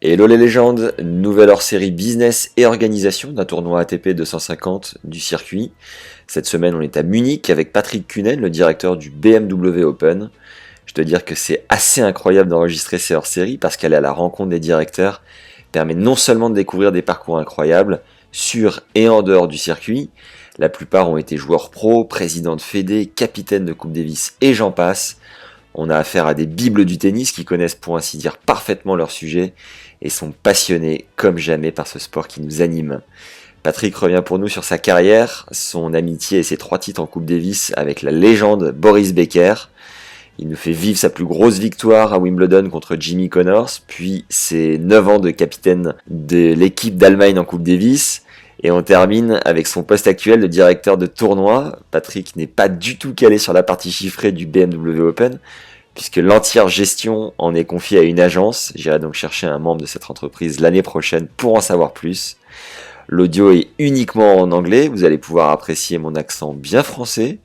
Hello les légendes, nouvelle hors-série business et organisation d'un tournoi ATP 250 du circuit. Cette semaine on est à Munich avec Patrick Kunen, le directeur du BMW Open. Je dois dire que c'est assez incroyable d'enregistrer ces hors-séries parce qu'aller à la rencontre des directeurs permet non seulement de découvrir des parcours incroyables, sur et en dehors du circuit. La plupart ont été joueurs pro, présidents de fédé, capitaines de Coupe Davis et j'en passe. On a affaire à des bibles du tennis qui connaissent pour ainsi dire parfaitement leur sujet et sont passionnés comme jamais par ce sport qui nous anime. Patrick revient pour nous sur sa carrière, son amitié et ses 3 titres en Coupe Davis avec la légende Boris Becker. Il nous fait vivre sa plus grosse victoire à Wimbledon contre Jimmy Connors, puis ses 9 ans de capitaine de l'équipe d'Allemagne en Coupe Davis. Et on termine avec son poste actuel de directeur de tournoi. Patrick n'est pas du tout calé sur la partie chiffrée du BMW Open, puisque l'entière gestion en est confiée à une agence. J'irai donc chercher un membre de cette entreprise l'année prochaine pour en savoir plus. L'audio est uniquement en anglais, vous allez pouvoir apprécier mon accent bien français.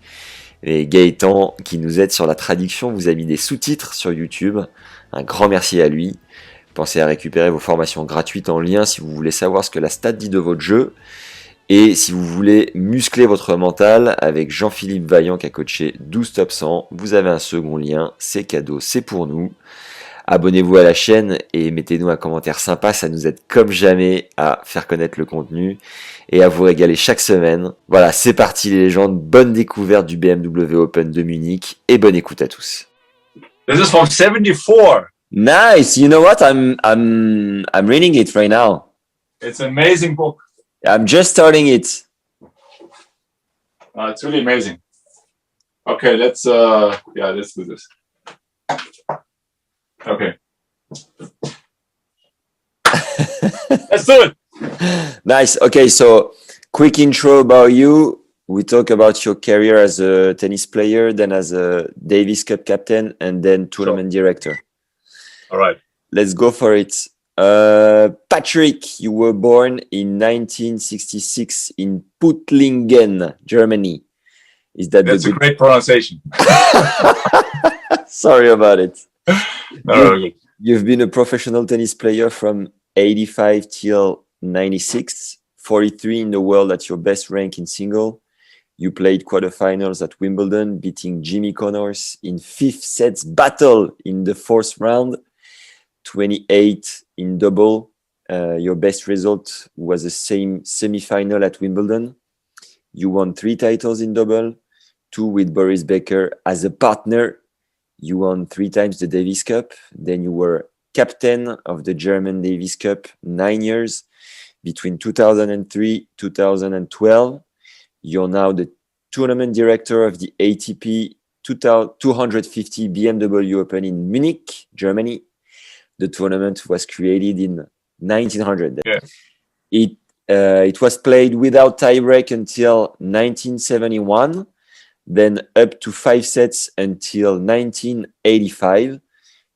Et Gaëtan, qui nous aide sur la traduction, vous a mis des sous-titres sur YouTube. Un grand merci à lui. Pensez à récupérer vos formations gratuites en lien si vous voulez savoir ce que la stat dit de votre jeu. Et si vous voulez muscler votre mental avec Jean-Philippe Vaillant qui a coaché 12 top 100, vous avez un second lien, c'est cadeau, c'est pour nous. Abonnez-vous à la chaîne et mettez-nous un commentaire sympa, ça nous aide comme jamais à faire connaître le contenu et à vous régaler chaque semaine. Voilà, c'est parti les légendes, bonne découverte du BMW Open de Munich et bonne écoute à tous. This is from 74. Nice. You know what? I'm reading it right now. It's an amazing book. I'm just starting it. It's really amazing. Okay, let's do this. Okay. Let's do it. Nice. Okay, so quick intro about you. We talk about your career as a tennis player, then as a Davis Cup captain, and then tournament director. All right. Let's go for it. Patrick, you were born in 1966 in Puttlingen, Germany. That's a great pronunciation. Sorry about it. No, You've been a professional tennis player from 85 till 96, 43 in the world at your best rank in single. You played quarterfinals at Wimbledon, beating Jimmy Connors in 5th sets battle in the 4th round. 28 in double. Your best result was the same semi-final at Wimbledon. You won 3 titles in double, 2 with Boris Becker as a partner. You won 3 times the Davis Cup. Then you were captain of the German Davis Cup 9 years between 2003 2012. You're now the tournament director of the ATP 250 BMW Open in Munich, Germany. The tournament was created in 1900. Yeah. It was played without tiebreak until 1971, then up to 5 sets until 1985.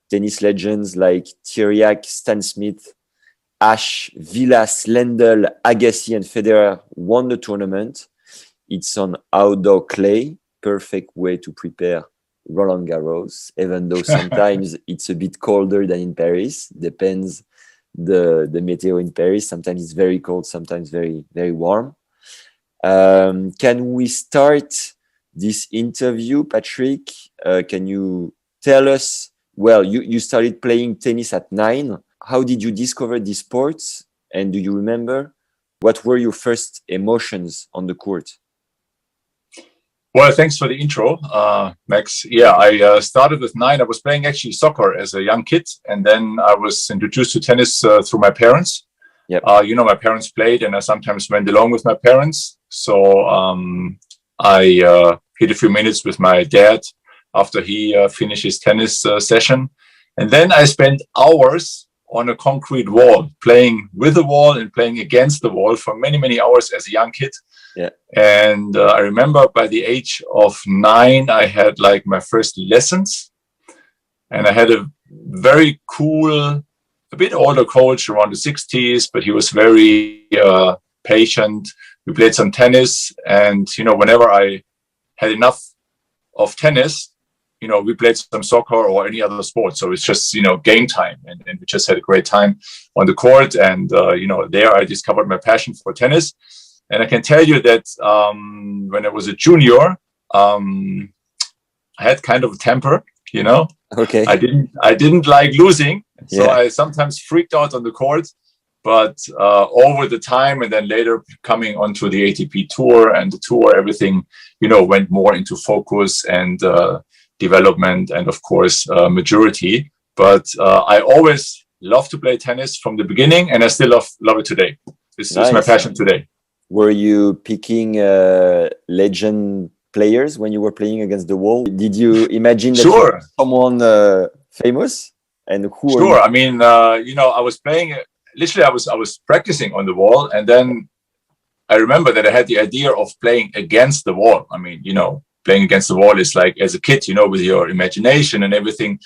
Tennis legends like Thiriac, Stan Smith, Ashe, Villas, Lendl, Agassi, and Federer won the tournament. It's on outdoor clay, perfect way to prepare Roland Garros, even though sometimes it's a bit colder than in Paris. Depends the meteo in Paris. Sometimes it's very cold, sometimes very, very warm. Can we start this interview, Patrick? Can you tell us, well, you started playing tennis at 9. How did you discover this sport? And do you remember what were your first emotions on the court? Well, thanks for the intro, Max. Yeah, I started with 9. I was playing actually soccer as a young kid, and then I was introduced to tennis through my parents. Yep. My parents played, and I sometimes went along with my parents. So I hit a few minutes with my dad after he finished his tennis session. And then I spent hours on a concrete wall, playing with the wall and playing against the wall for many, many hours as a young kid. Yeah. And I remember by the age of 9, I had like my first lessons, and I had a very cool, a bit older coach around the 60s, but he was very patient. We played some tennis, and whenever I had enough of tennis, we played some soccer or any other sport. So it's just, game time. And we just had a great time on the court. And, there I discovered my passion for tennis. And I can tell you that when I was a junior, I had kind of a temper, Okay. I didn't like losing. So Yeah. I sometimes freaked out on the court. But over the time and then later coming onto the ATP tour and the tour, everything, went more into focus and development and, of course, maturity. But I always loved to play tennis from the beginning, and I still love it today. This is my Nice. passion today. Were you picking legend players when you were playing against the wall? Did you imagine that you Sure. were someone famous? And who are Sure. you? I mean, I was playing. Literally, I was practicing on the wall, and then I remember that I had the idea of playing against the wall. I mean, playing against the wall is like as a kid, with your imagination and everything.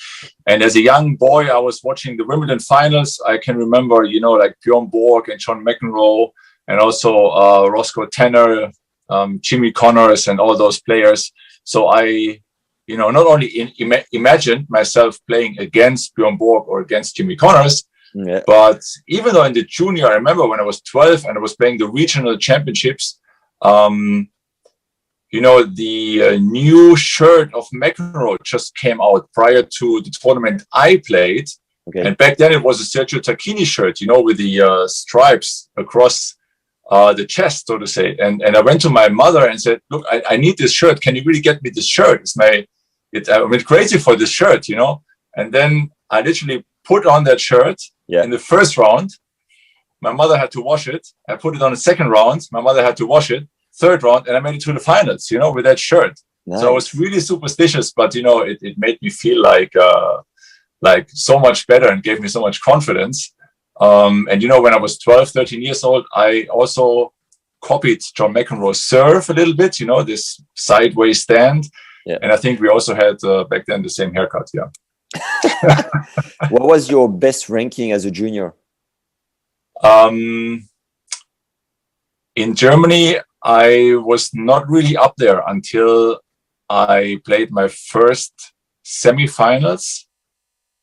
And as a young boy, I was watching the Wimbledon finals. I can remember, like Bjorn Borg and John McEnroe, and also Roscoe Tanner, Jimmy Connors, and all those players. So I, not only imagined myself playing against Bjorn Borg or against Jimmy Connors, Yeah. but even though in the junior, I remember when I was 12 and I was playing the regional championships, the new shirt of McEnroe just came out prior to the tournament I played. Okay. And back then it was a Sergio Tacchini shirt, with the stripes across the chest, so to say. And I went to my mother and said, look, I need this shirt. Can you really get me this shirt? I went crazy for this shirt, And then I literally put on that shirt. Yeah. In the first round. My mother had to wash it. I put it on the second round. My mother had to wash it. Third round, and I made it to the finals, with that shirt. Nice. So I was really superstitious, but it made me feel like so much better and gave me so much confidence. And when I was 12, 13 years old, I also copied John McEnroe's serve a little bit, this sideways stand. Yeah. And I think we also had back then the same haircut. Yeah. What was your best ranking as a junior? In Germany, I was not really up there until I played my first semifinals,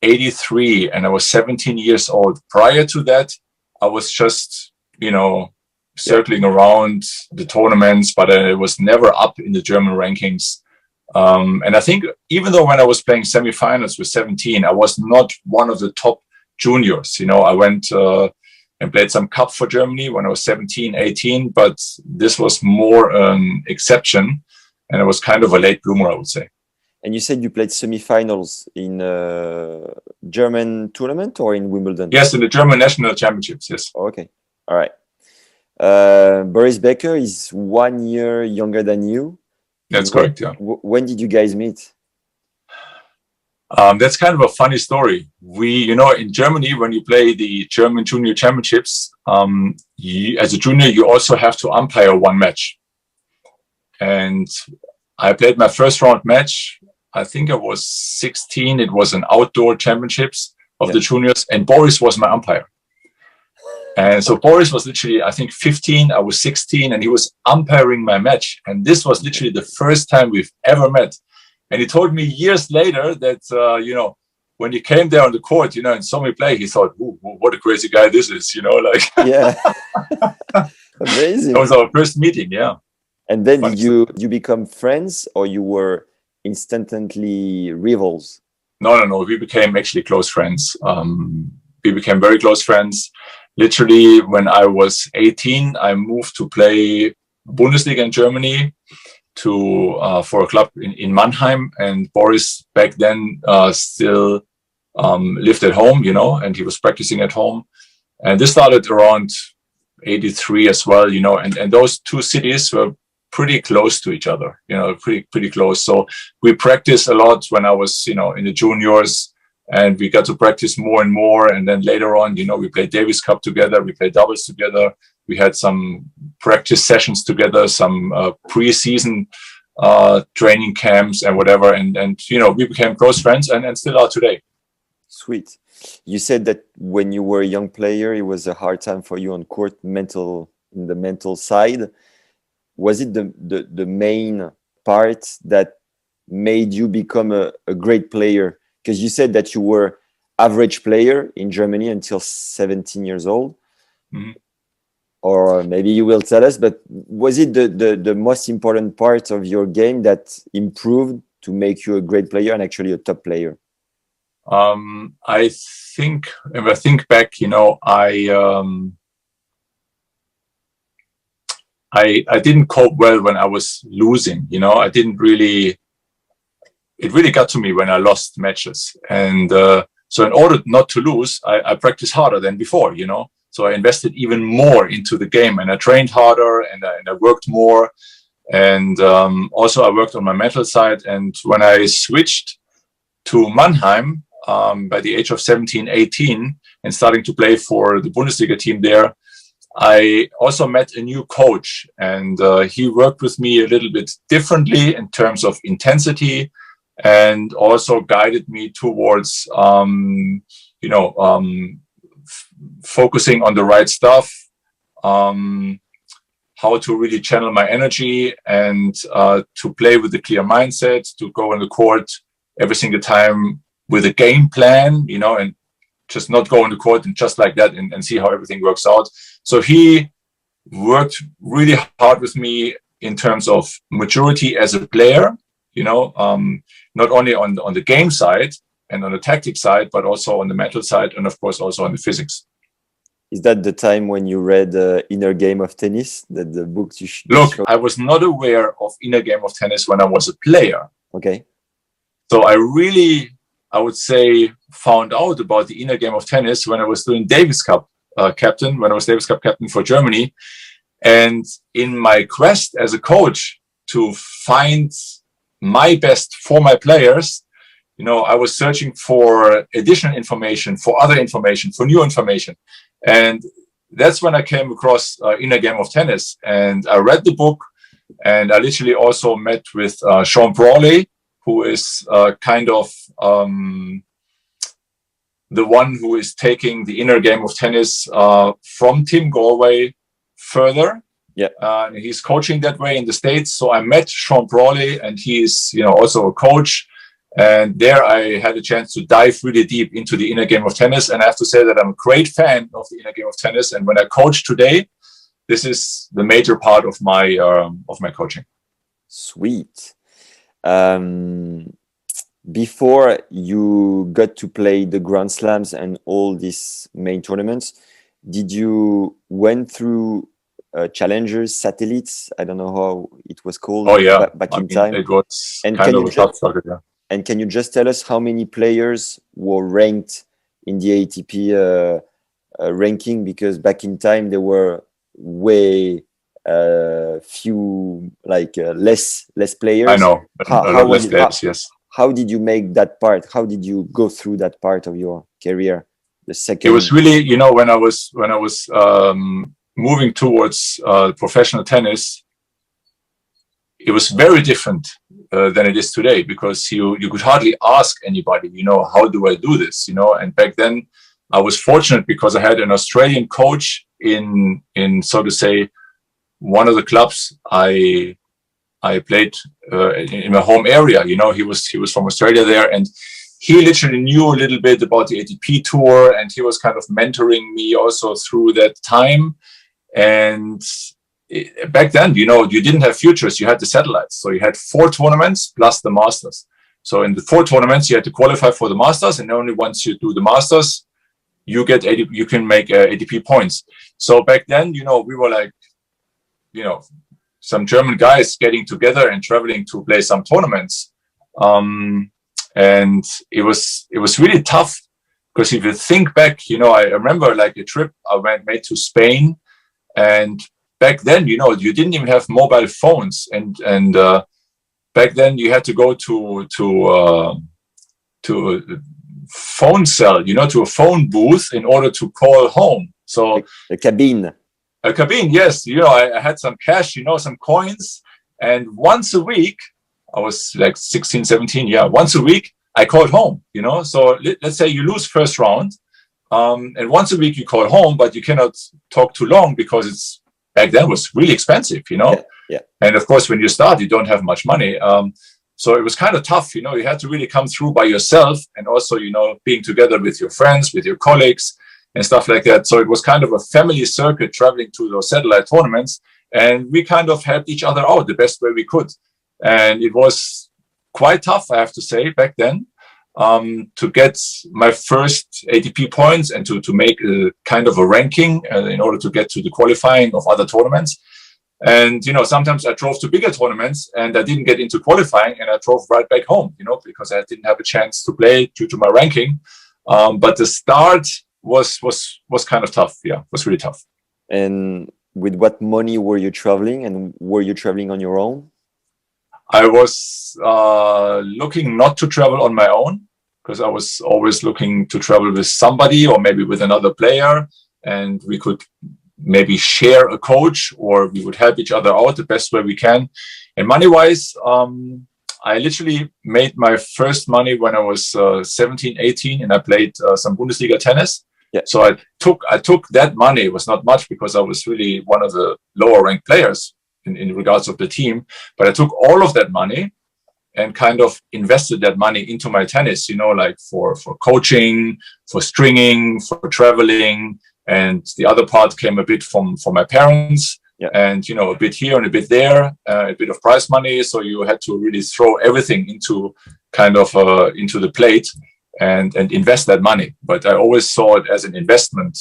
83, and I was 17 years old. Prior to that, I was just, circling around the tournaments, but I was never up in the German rankings. And I think even though when I was playing semifinals with 17, I was not one of the top juniors. I went and played some cup for Germany when I was 17, 18, but this was more an exception. And I was kind of a late bloomer, I would say. And you said you played semifinals in German tournament or in Wimbledon? Yes, in the German national championships, yes. Okay. All right. Boris Becker is 1 year younger than you. That's correct, yeah. When did you guys meet? That's kind of a funny story. We, in Germany, when you play the German junior championships, as a junior, you also have to umpire one match. And I played my first round match. I think I was 16. It was an outdoor championships of the juniors, and Boris was my umpire. And so Boris was literally, I think, 15. I was 16, and he was umpiring my match. And this was literally the first time we've ever met. And he told me years later that, when he came there on the court, and saw me play, he thought, "Ooh, what a crazy guy this is," like. Yeah. Amazing. That was our first meeting, yeah. And then did you become friends, or you were instantly rivals? No. We became actually close friends. We became very close friends. Literally, when I was 18, I moved to play Bundesliga in Germany for a club in Mannheim. And Boris back then still lived at home, and he was practicing at home. And this started around 83 as well, and those two cities were pretty close to each other, pretty close. So we practiced a lot when I was, in the juniors, and we got to practice more and more. And then later on, we played Davis Cup together, we played doubles together. We had some practice sessions together, some pre-season training camps and whatever. And we became close friends and still are today. Sweet. You said that when you were a young player, it was a hard time for you on court, in the mental side. Was it the main part that made you become a great player? Because you said that you were average player in Germany until 17 years old. Mm-hmm. Or maybe you will tell us, but was it the most important part of your game that improved to make you a great player and actually a top player? I think, if I think back, you know, I didn't cope well when I was losing. You know, I didn't really. It really got to me when I lost matches, and so in order not to lose, I practiced harder than before. You know, so I invested even more into the game, and I trained harder, and I worked more, and also I worked on my mental side. And when I switched to Mannheim by the age of 17, 18, and starting to play for the Bundesliga team there, I also met a new coach, and he worked with me a little bit differently in terms of intensity, and also guided me towards, you know, focusing on the right stuff, how to really channel my energy, and to play with a clear mindset, to go on the court every single time with a game plan, you know, and just not go on the court and just like that and see how everything works out. So he worked really hard with me in terms of maturity as a player, you know, not only on the game side and on the tactic side, but also on the mental side, and of course also on the physics. Is that the time when you read Inner Game of Tennis, that the books you Look, I was not aware of Inner Game of Tennis when I was a player. Okay. So I really, I would say, found out about the Inner Game of Tennis when I was doing Davis Cup captain, when I was Davis Cup captain for Germany. And in my quest as a coach to find my best for my players, you know, I was searching for additional information, for other information, for new information. And that's when I came across Inner Game of Tennis. And I read the book, and I literally also met with Sean Brawley, who is kind of the one who is taking the Inner Game of Tennis from Tim Galway further. Yeah. He's coaching that way in the States. So I met Sean Brawley, and he's, you know, also a coach. And there I had a chance to dive really deep into the Inner Game of Tennis. And I have to say that I'm a great fan of the Inner Game of Tennis. And when I coach today, this is the major part of my coaching. Sweet. Before you got to play the Grand Slams and all these main tournaments, did you went through challengers, satellites? I don't know how it was called. Oh yeah, back in time. It was and kind of a tough target, yeah. And can you just tell us how many players were ranked in the ATP ranking? Because back in time there were way few, like less players. I know, a lot less players. Yes. How did you make that part? How did you go through that part of your career? The second. It was really, you know, when I was moving towards professional tennis, it was very different than it is today, because you could hardly ask anybody, you know, how do I do this, you know? And back then I was fortunate because I had an Australian coach in so to say one of the clubs I played in my home area. You know, he was from Australia there, and he literally knew a little bit about the ATP tour, and he was kind of mentoring me also through that time. And back then, you know, you didn't have futures, you had the satellites. So you had 4 tournaments plus the Masters. So in the 4 tournaments, you had to qualify for the Masters, and only once you do the Masters, you can make ATP points. So back then, you know, we were like, you know, some German guys getting together and traveling to play some tournaments. And it was really tough, because if you think back, you know, I remember like a trip I made to Spain, and back then, you know, you didn't even have mobile phones, and back then you had to go to a phone cell, you know, to a phone booth in order to call home. So a cabine. A cabine, yes. You know, I had some cash, you know, some coins, and once a week, I was like 16, 17, yeah, once a week I called home, you know. So let's say you lose first round, and once a week you call home, but you cannot talk too long, because it's back then was really expensive, you know. Yeah. And of course, when you start, you don't have much money. So it was kind of tough, you know, you had to really come through by yourself, and also, you know, being together with your friends, with your colleagues and stuff like that. So it was kind of a family circuit traveling to those satellite tournaments, and we kind of helped each other out the best way we could. And it was quite tough, I have to say, back then, to get my first ATP points and to make a kind of a ranking in order to get to the qualifying of other tournaments. And, you know, sometimes I drove to bigger tournaments and I didn't get into qualifying, and I drove right back home, you know, because I didn't have a chance to play due to my ranking. But the start was kind of tough. Yeah, it was really tough. And with what money were you traveling, and were you traveling on your own? I was looking not to travel on my own, because I was always looking to travel with somebody or maybe with another player, and we could maybe share a coach, or we would help each other out the best way we can. And money-wise, I literally made my first money when I was 17, 18, and I played some Bundesliga tennis. Yeah. So I took that money. It was not much because I was really one of the lower ranked players in regards of the team. But I took all of that money and kind of invested that money into my tennis, you know, like for coaching, for stringing, for traveling. And the other part came a bit from my parents. Yeah. And, you know, a bit here and a bit there, a bit of prize money. So you had to really throw everything into kind of into the plate and invest that money. But I always saw it as an investment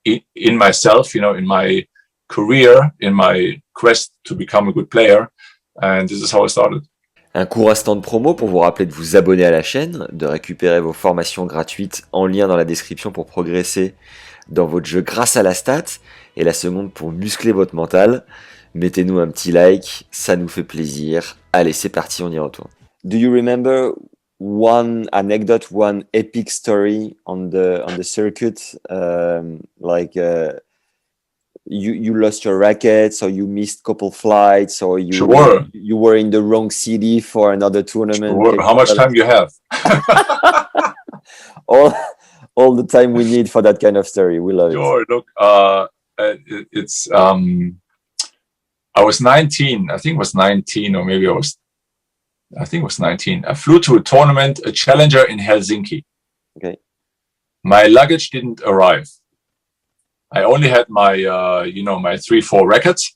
in myself, you know, in my career, in my quest to become a good player. And this is how I started. Un court instant de promo pour vous rappeler de vous abonner à la chaîne, de récupérer vos formations gratuites en lien dans la description pour progresser dans votre jeu grâce à la stat, et la seconde pour muscler votre mental. Mettez-nous un petit like, ça nous fait plaisir. Allez, c'est parti, on y retourne. Do you remember one anecdote, one epic story on the circuit, you lost your rackets, or you missed couple flights, or you were in the wrong city for another tournament? Sure. How much time you have? all the time we need for that kind of story. We love it. Sure. Look, it's I was 19. I think it was 19, or maybe I think it was 19. I flew to a tournament, a challenger in Helsinki. Okay. My luggage didn't arrive. I only had my, my 3-4 rackets.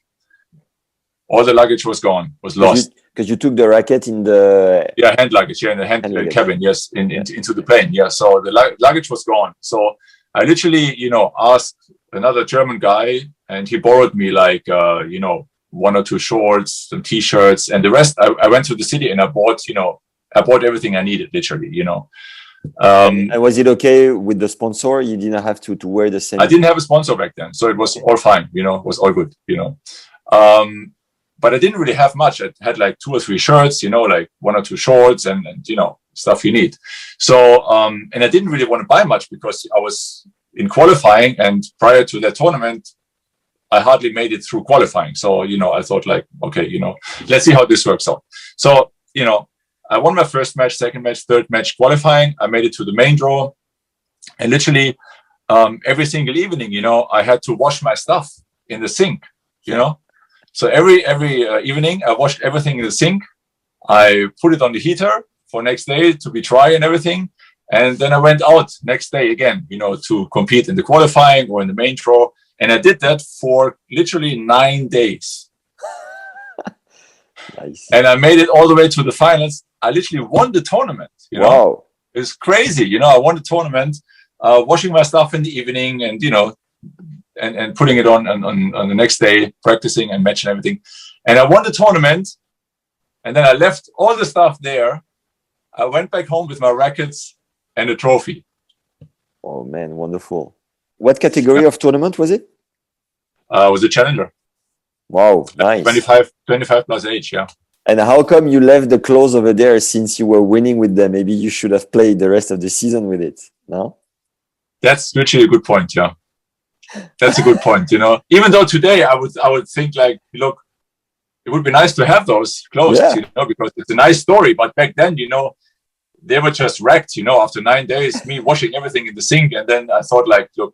All the luggage was gone, was lost. Because you took the racket in the... Yeah, hand luggage, in the hand cabin, yes, into the plane. Yeah, so the luggage was gone. So I literally, asked another German guy, and he borrowed me like, 1 or 2 shorts, some T-shirts, and the rest, I went to the city and I bought everything I needed, literally, And was it okay with the sponsor? You didn't have to wear the same... I didn't have a sponsor back then, so it was all fine, it was all good, But I didn't really have much. I had like 2 or 3 shirts, like 1 or 2 shorts and stuff you need. So, and I didn't really want to buy much because I was in qualifying, and prior to that tournament, I hardly made it through qualifying. So, I thought like, okay, let's see how this works out. So, I won my first match, second match, third match qualifying. I made it to the main draw, and literally every single evening, I had to wash my stuff in the sink, So every evening I washed everything in the sink. I put it on the heater for next day to be dry and everything. And then I went out next day again, to compete in the qualifying or in the main draw. And I did that for literally 9 days. Nice. And I made it all the way to the finals. I literally won the tournament. Wow. It's crazy. I won the tournament, washing my stuff in the evening and, and putting it on the next day, practicing and matching everything. And I won the tournament. And then I left all the stuff there. I went back home with my rackets and a trophy. Oh, man, wonderful. What category of tournament was it? It was a challenger. Wow, nice. 25 plus age, yeah. And how come you left the clothes over there since you were winning with them? Maybe you should have played the rest of the season with it, no? That's literally a good point, yeah. That's a good point, Even though today I would think like, look, it would be nice to have those clothes, because it's a nice story. But back then, they were just wrecked, after 9 days, me washing everything in the sink. And then I thought like, look,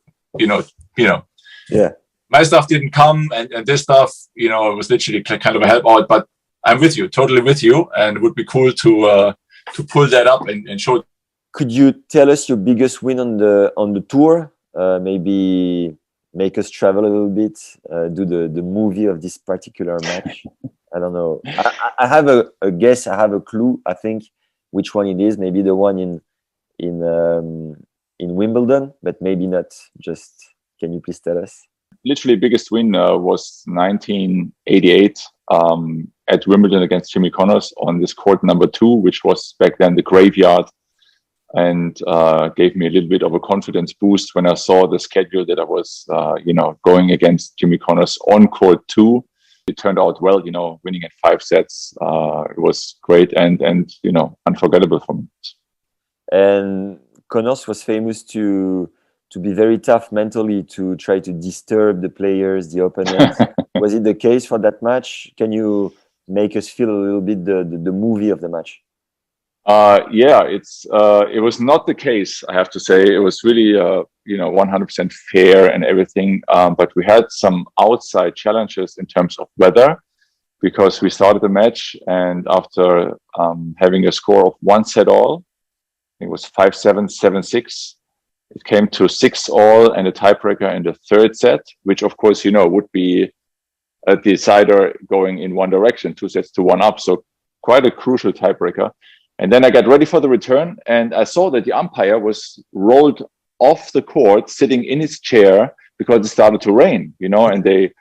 Yeah. My stuff didn't come and this stuff, it was literally kind of a help out. But I'm with you, totally with you, and it would be cool to pull that up and show. Could you tell us your biggest win on the tour? Maybe make us travel a little bit, do the movie of this particular match. I don't know. I have a guess. I have a clue. I think which one it is. Maybe the one in Wimbledon, but maybe not. Just can you please tell us? Literally, biggest win was 1988 at Wimbledon against Jimmy Connors on this court number 2, which was back then the graveyard, and gave me a little bit of a confidence boost when I saw the schedule that I was, going against Jimmy Connors on court 2. It turned out well, winning in 5 sets. It was great and unforgettable for me. And Connors was famous to be very tough mentally, to try to disturb the players, the opponents. Was it the case for that match? Can you make us feel a little bit the movie of the match? It was not the case, I have to say. It was really 100% fair and everything, but we had some outside challenges in terms of weather, because we started the match, and after having a score of 1 set all, it was 5-7, 7-6, it came to 6 all and a tiebreaker in the 3rd set, which of course would be a decider going in one direction, 2 sets to 1 up, so quite a crucial tiebreaker. And then I got ready for the return, and I saw that the umpire was rolled off the court, sitting in his chair, because it started to rain, and they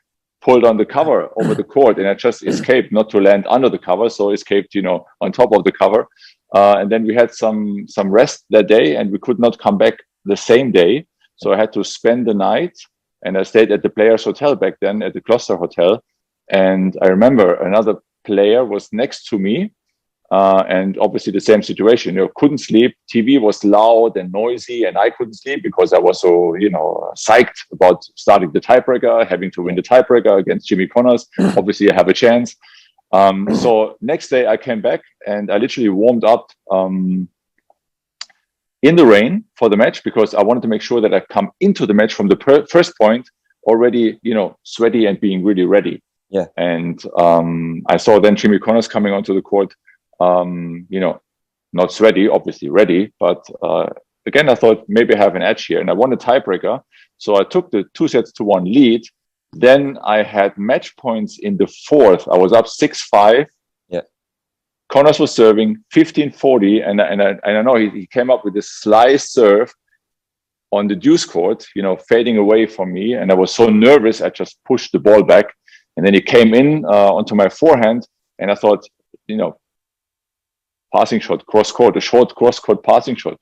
pulled on the cover over the court, and I just escaped not to land under the cover, so escaped, on top of the cover. And then we had some rest that day, and we could not come back the same day, so I had to spend the night, and I stayed at the Players Hotel back then, at the Gloucester Hotel. And I remember another player was next to me. And obviously the same situation, couldn't sleep. TV was loud and noisy, and I couldn't sleep because I was so, psyched about starting the tiebreaker, having to win the tiebreaker against Jimmy Connors. Obviously I have a chance. So next day I came back and I literally warmed up in the rain for the match, because I wanted to make sure that I come into the match from the first point already, sweaty and being really ready. Yeah. And I saw then Jimmy Connors coming onto the court, not sweaty, obviously ready, but again, I thought maybe I have an edge here, and I won a tiebreaker. So I took the 2 sets to 1 lead. Then I had match points in the 4th. I was up 6-5. Yeah. Connors was serving 15-40, and I know he came up with this slice serve on the deuce court, fading away from me, and I was so nervous I just pushed the ball back, and then he came in onto my forehand, and I thought, passing shot, cross court, a short cross court passing shot,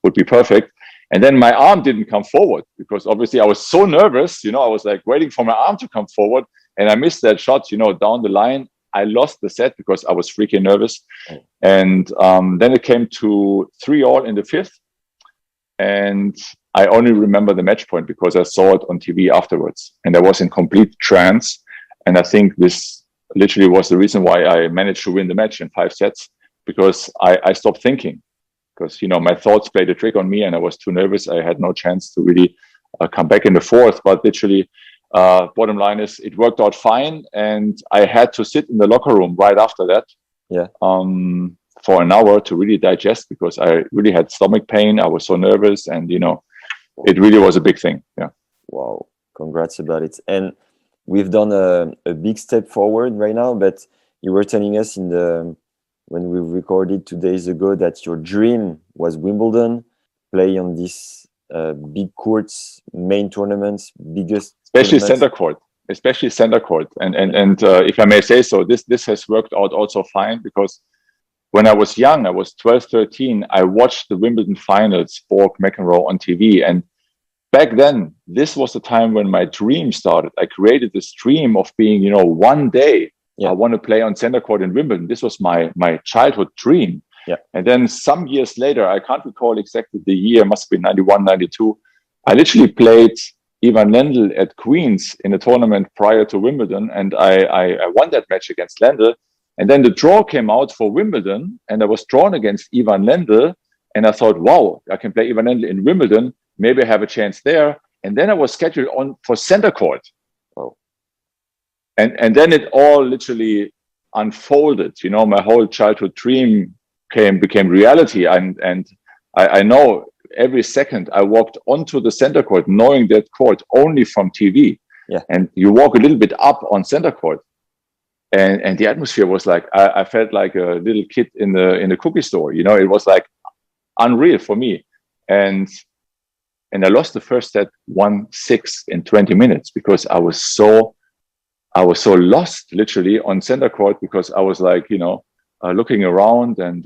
would be perfect. And then my arm didn't come forward, because obviously I was so nervous, I was like waiting for my arm to come forward, and I missed that shot, down the line. I lost the set because I was freaking nervous. And then it came to 3 all in the 5th. And I only remember the match point because I saw it on TV afterwards, and I was in complete trance. And I think this literally was the reason why I managed to win the match in 5 sets. Because I stopped thinking, because, my thoughts played a trick on me, and I was too nervous. I had no chance to really come back in the 4th, but literally, bottom line is it worked out fine. And I had to sit in the locker room right after that, for an hour to really digest, because I really had stomach pain. I was so nervous, and, it really was a big thing. Yeah. Wow. Congrats about it. And we've done a big step forward right now, but you were telling us when we recorded 2 days ago that your dream was Wimbledon, play on these big courts, main tournaments, biggest especially tournaments. center court. And if I may say so, this has worked out also fine, because when I was young, I was 12, 13, I watched the Wimbledon finals, Borg, McEnroe on TV. And back then, this was the time when my dream started. I created this dream of being, one day, I want to play on center court in Wimbledon. This was my childhood dream. Yeah. And then some years later, I can't recall exactly the year, must be 91, 92. I literally played Ivan Lendl at Queens in a tournament prior to Wimbledon. And I won that match against Lendl. And then the draw came out for Wimbledon, and I was drawn against Ivan Lendl. And I thought, wow, I can play Ivan Lendl in Wimbledon. Maybe I have a chance there. And then I was scheduled on for center court. And then it all literally unfolded. You know, my whole childhood dream became reality, and I know every second I walked onto the center court, knowing that court only from TV. Yeah. And you walk a little bit up on center court, and the atmosphere was like, I felt like a little kid in the cookie store. You know, it was like unreal for me. And I lost the first set 1-6 in 20 minutes because I was so lost, literally, on center court, because I was like, you know, looking around and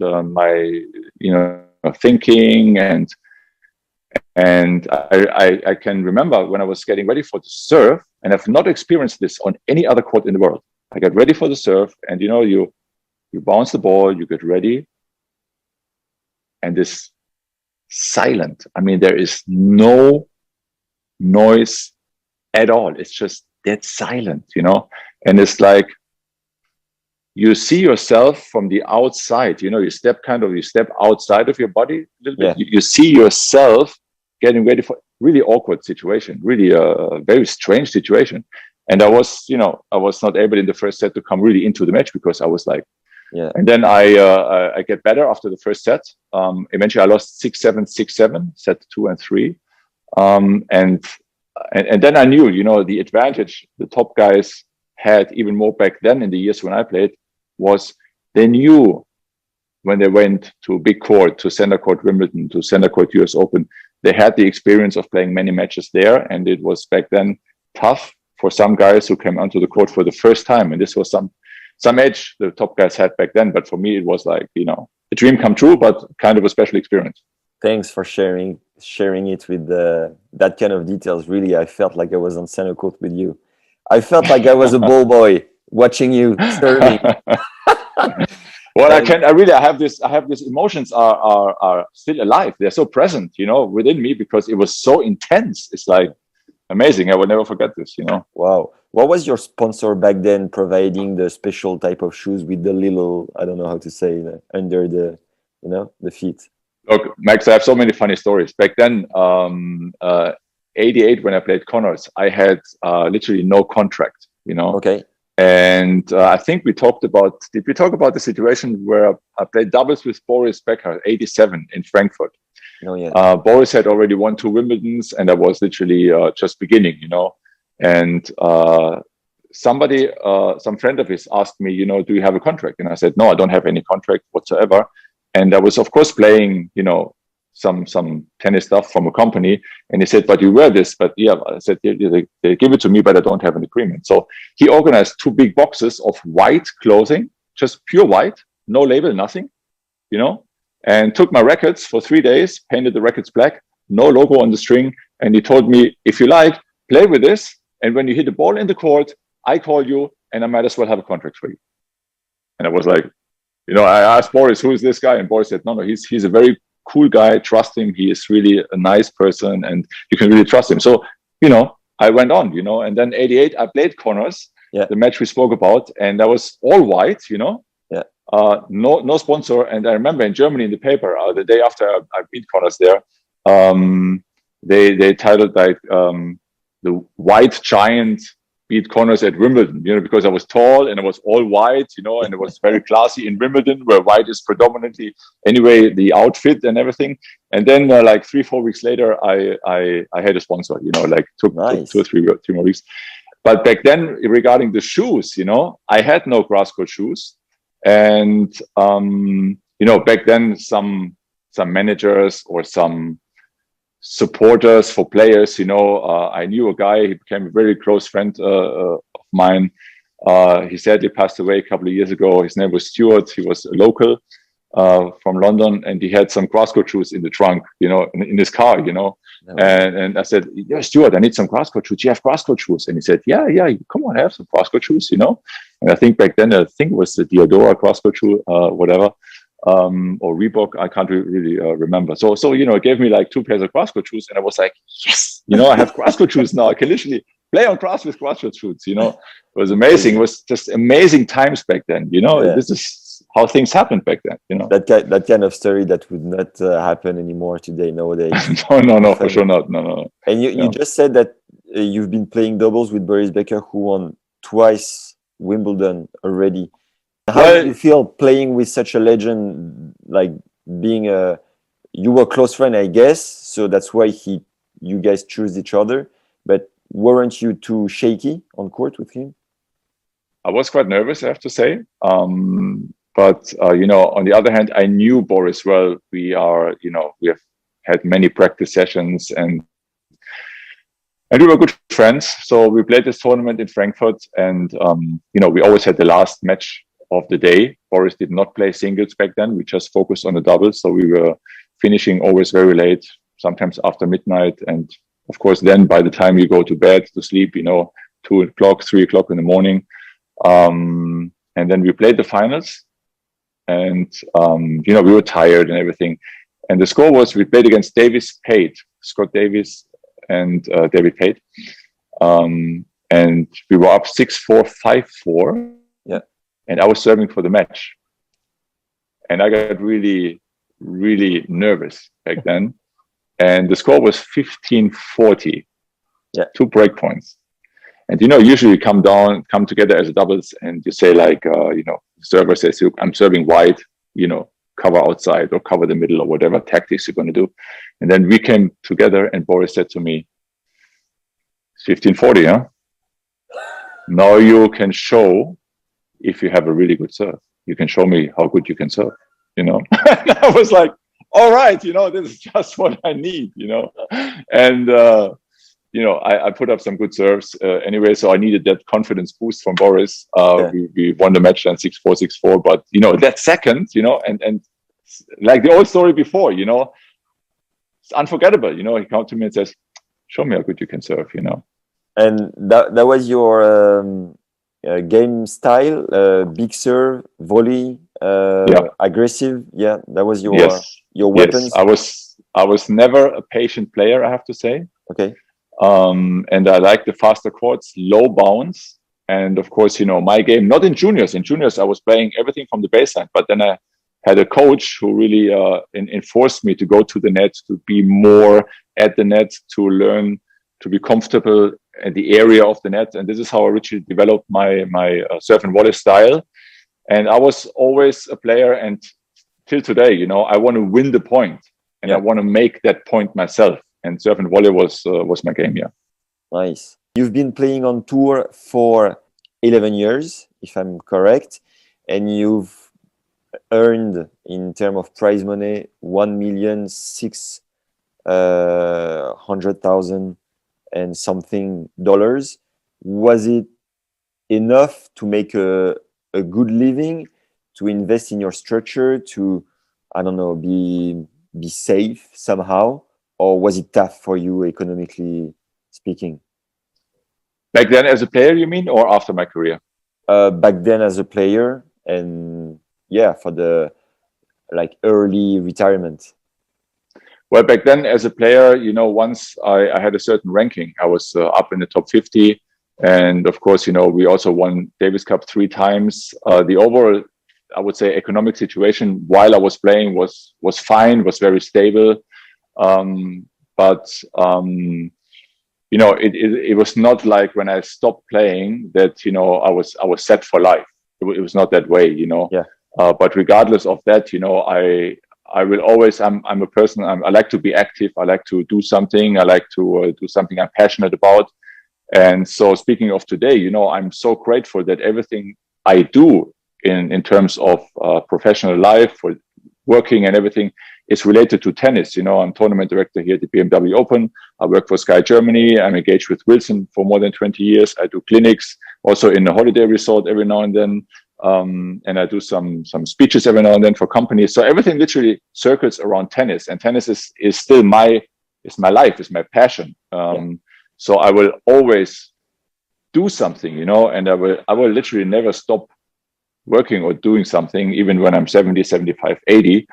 thinking, and I can remember when I was getting ready for the serve, and I've not experienced this on any other court in the world. I got ready for the serve, and you bounce the ball, you get ready, and this silent. I mean, there is no noise at all. It's just dead silent, you know. And it's like you see yourself from the outside. You know, you step outside of your body a little bit. You see yourself getting ready for really awkward situation, really a very strange situation. And I was not able in the first set to come really into the match because I was like, and then I get better after the first set. Eventually I lost 6-7, 6-7, set 2 and 3. And then I knew, you know, the advantage the top guys had even more back then in the years when I played was they knew when they went to big court, to center court Wimbledon, to center court US Open, they had the experience of playing many matches there. And it was back then tough for some guys who came onto the court for the first time. And this was some edge the top guys had back then. But for me, it was like, you know, a dream come true, but kind of a special experience. Thanks for sharing it with that kind of details. Really, I felt like I was on center court with you. I felt like I was a ball boy watching you serving. Well, I have this emotions are still alive. They're so present, you know, within me because it was so intense. It's like amazing. I will never forget this, you know. Wow. What was your sponsor back then providing the special type of shoes with the little, I don't know how to say, under the, you know, the feet? Look, Max, I have so many funny stories. Back then, 88, when I played Connors, I had literally no contract, you know. Okay. And I think did we talk about the situation where I played doubles with Boris Becker, 87 in Frankfurt? No, yeah. Boris had already won 2 Wimbledons, and I was literally just beginning, you know. And some friend of his asked me, you know, do you have a contract? And I said, no, I don't have any contract whatsoever. And I was, of course, playing, you know, some tennis stuff from a company. And he said, but you wear this. But yeah, I said, they give it to me, but I don't have an agreement. So he organized 2 big boxes of white clothing, just pure white, no label, nothing, you know, and took my rackets for 3 days, painted the rackets black, no logo on the string. And he told me, if you like, play with this. And when you hit the ball in the court, I call you and I might as well have a contract for you. And I was like, you know, I asked Boris, who is this guy? And Boris said, no, he's a very cool guy. Trust him. He is really a nice person and you can really trust him. So, you know, I went on, you know, and then 88, I played Connors, the match we spoke about, and that was all white, you know, no sponsor. And I remember in Germany in the paper, the day after I beat Connors there, they titled like the white giant beat Connors at Wimbledon, you know, because I was tall and I was all white, you know, and it was very classy in Wimbledon where white is predominantly anyway, the outfit and everything. And then like 3-4 weeks later, I had a sponsor, you know, like took 2 or 3 more weeks. But back then regarding the shoes, you know, I had no grass court shoes. And, you know, back then some managers or some supporters for players, you know, I knew a guy, he became a very close friend of mine. He sadly passed away a couple of years ago. His name was Stuart. He was a local from London, and he had some grass court shoes in the trunk, you know, in his car, you know. And I said, yeah, Stuart, I need some grass court shoes. Do you have grass court shoes? And he said, yeah, come on, I have some grass court shoes, you know. And I think back then, I think it was the Diodora grass court shoe, whatever. Or Reebok, I can't really remember. So, you know, it gave me like 2 pairs of grass court shoes, and I was like, yes, you know, I have grass court shoes now. I can literally play on grass with grass court shoes, you know. It was amazing. It was just amazing times back then, you know. This is how things happened back then, you know. That kind of story that would not happen anymore today, nowadays. no, for sure not. No. And you just said that you've been playing doubles with Boris Becker, who won twice Wimbledon already. How did you feel playing with such a legend, like being you were close friend, I guess, so that's why you guys choose each other, but weren't you too shaky on court with him? I was quite nervous, I have to say. But you know, on the other hand, I knew Boris well. We are, you know, we have had many practice sessions and we were good friends. So we played this tournament in Frankfurt and, you know, we always had the last match of the day. Boris did not play singles back then. We just focused on the doubles. So we were finishing always very late, sometimes after midnight. And of course, then by the time you go to bed to sleep, you know, 2 o'clock, 3 o'clock in the morning. And then we played the finals and, you know, we were tired and everything. And the score was, we played against Davis Pate, Scott Davis and David Pate. And we were up 6-4, 5-4. Yeah. And I was serving for the match. And I got really, really nervous back then. And the score was 15-40. Yeah. 2 break points. And, you know, usually you come together as a doubles and you say like, you know, the server says, I'm serving wide, you know, cover outside or cover the middle or whatever tactics you're going to do. And then we came together and Boris said to me, 15-40, huh? Now you can show if you have a really good serve. You can show me how good you can serve, you know? And I was like, all right, you know, this is just what I need, you know? And, you know, I put up some good serves anyway, so I needed that confidence boost from Boris. We won the match then 6-4, 6-4. But, you know, that second, you know, and like the old story before, you know, it's unforgettable. You know, he comes to me and says, show me how good you can serve, you know. And that was your game style, big serve, volley, aggressive. Yeah, that was your weapons. Yes, I was never a patient player, I have to say. Okay. And I like the faster courts, low bounce. And of course, you know, my game, not in juniors. In juniors, I was playing everything from the baseline. But then I had a coach who really enforced me to go to the net, to be more at the net, to learn to be comfortable at the area of the net. And this is how I richly developed my serve and volley style. And I was always a player. And till today, you know, I want to win the point and I want to make that point myself. And serve and volley was my game, yeah. Nice. You've been playing on tour for 11 years, if I'm correct, and you've earned, in terms of prize money, $1,600,000 and something dollars. Was it enough to make a good living, to invest in your structure, to, I don't know, be safe somehow? Or was it tough for you economically speaking? Back then as a player, you mean, or after my career? Back then as a player and for the like early retirement. Well, back then as a player, you know, once I had a certain ranking, I was up in the top 50. And of course, you know, we also won Davis Cup 3 times. The overall, I would say, economic situation while I was playing was fine, was very stable. But you know, it was not like when I stopped playing that, you know, I was set for life. It was not that way, you know. Yeah. But regardless of that, you know, I will always, I'm a person, I like to be active. I like to do something. I like to do something I'm passionate about. And so speaking of today, you know, I'm so grateful that everything I do in terms of professional life, for working and everything, is related to tennis. You know, I'm tournament director here at the BMW Open. I work for Sky Germany. I'm engaged with Wilson for more than 20 years. I do clinics also in a holiday resort every now and then. And I do some speeches every now and then for companies. So everything literally circles around tennis, and tennis is still my life, is my passion. So I will always do something, you know, and I will literally never stop working or doing something, even when I'm 70, 75, 80,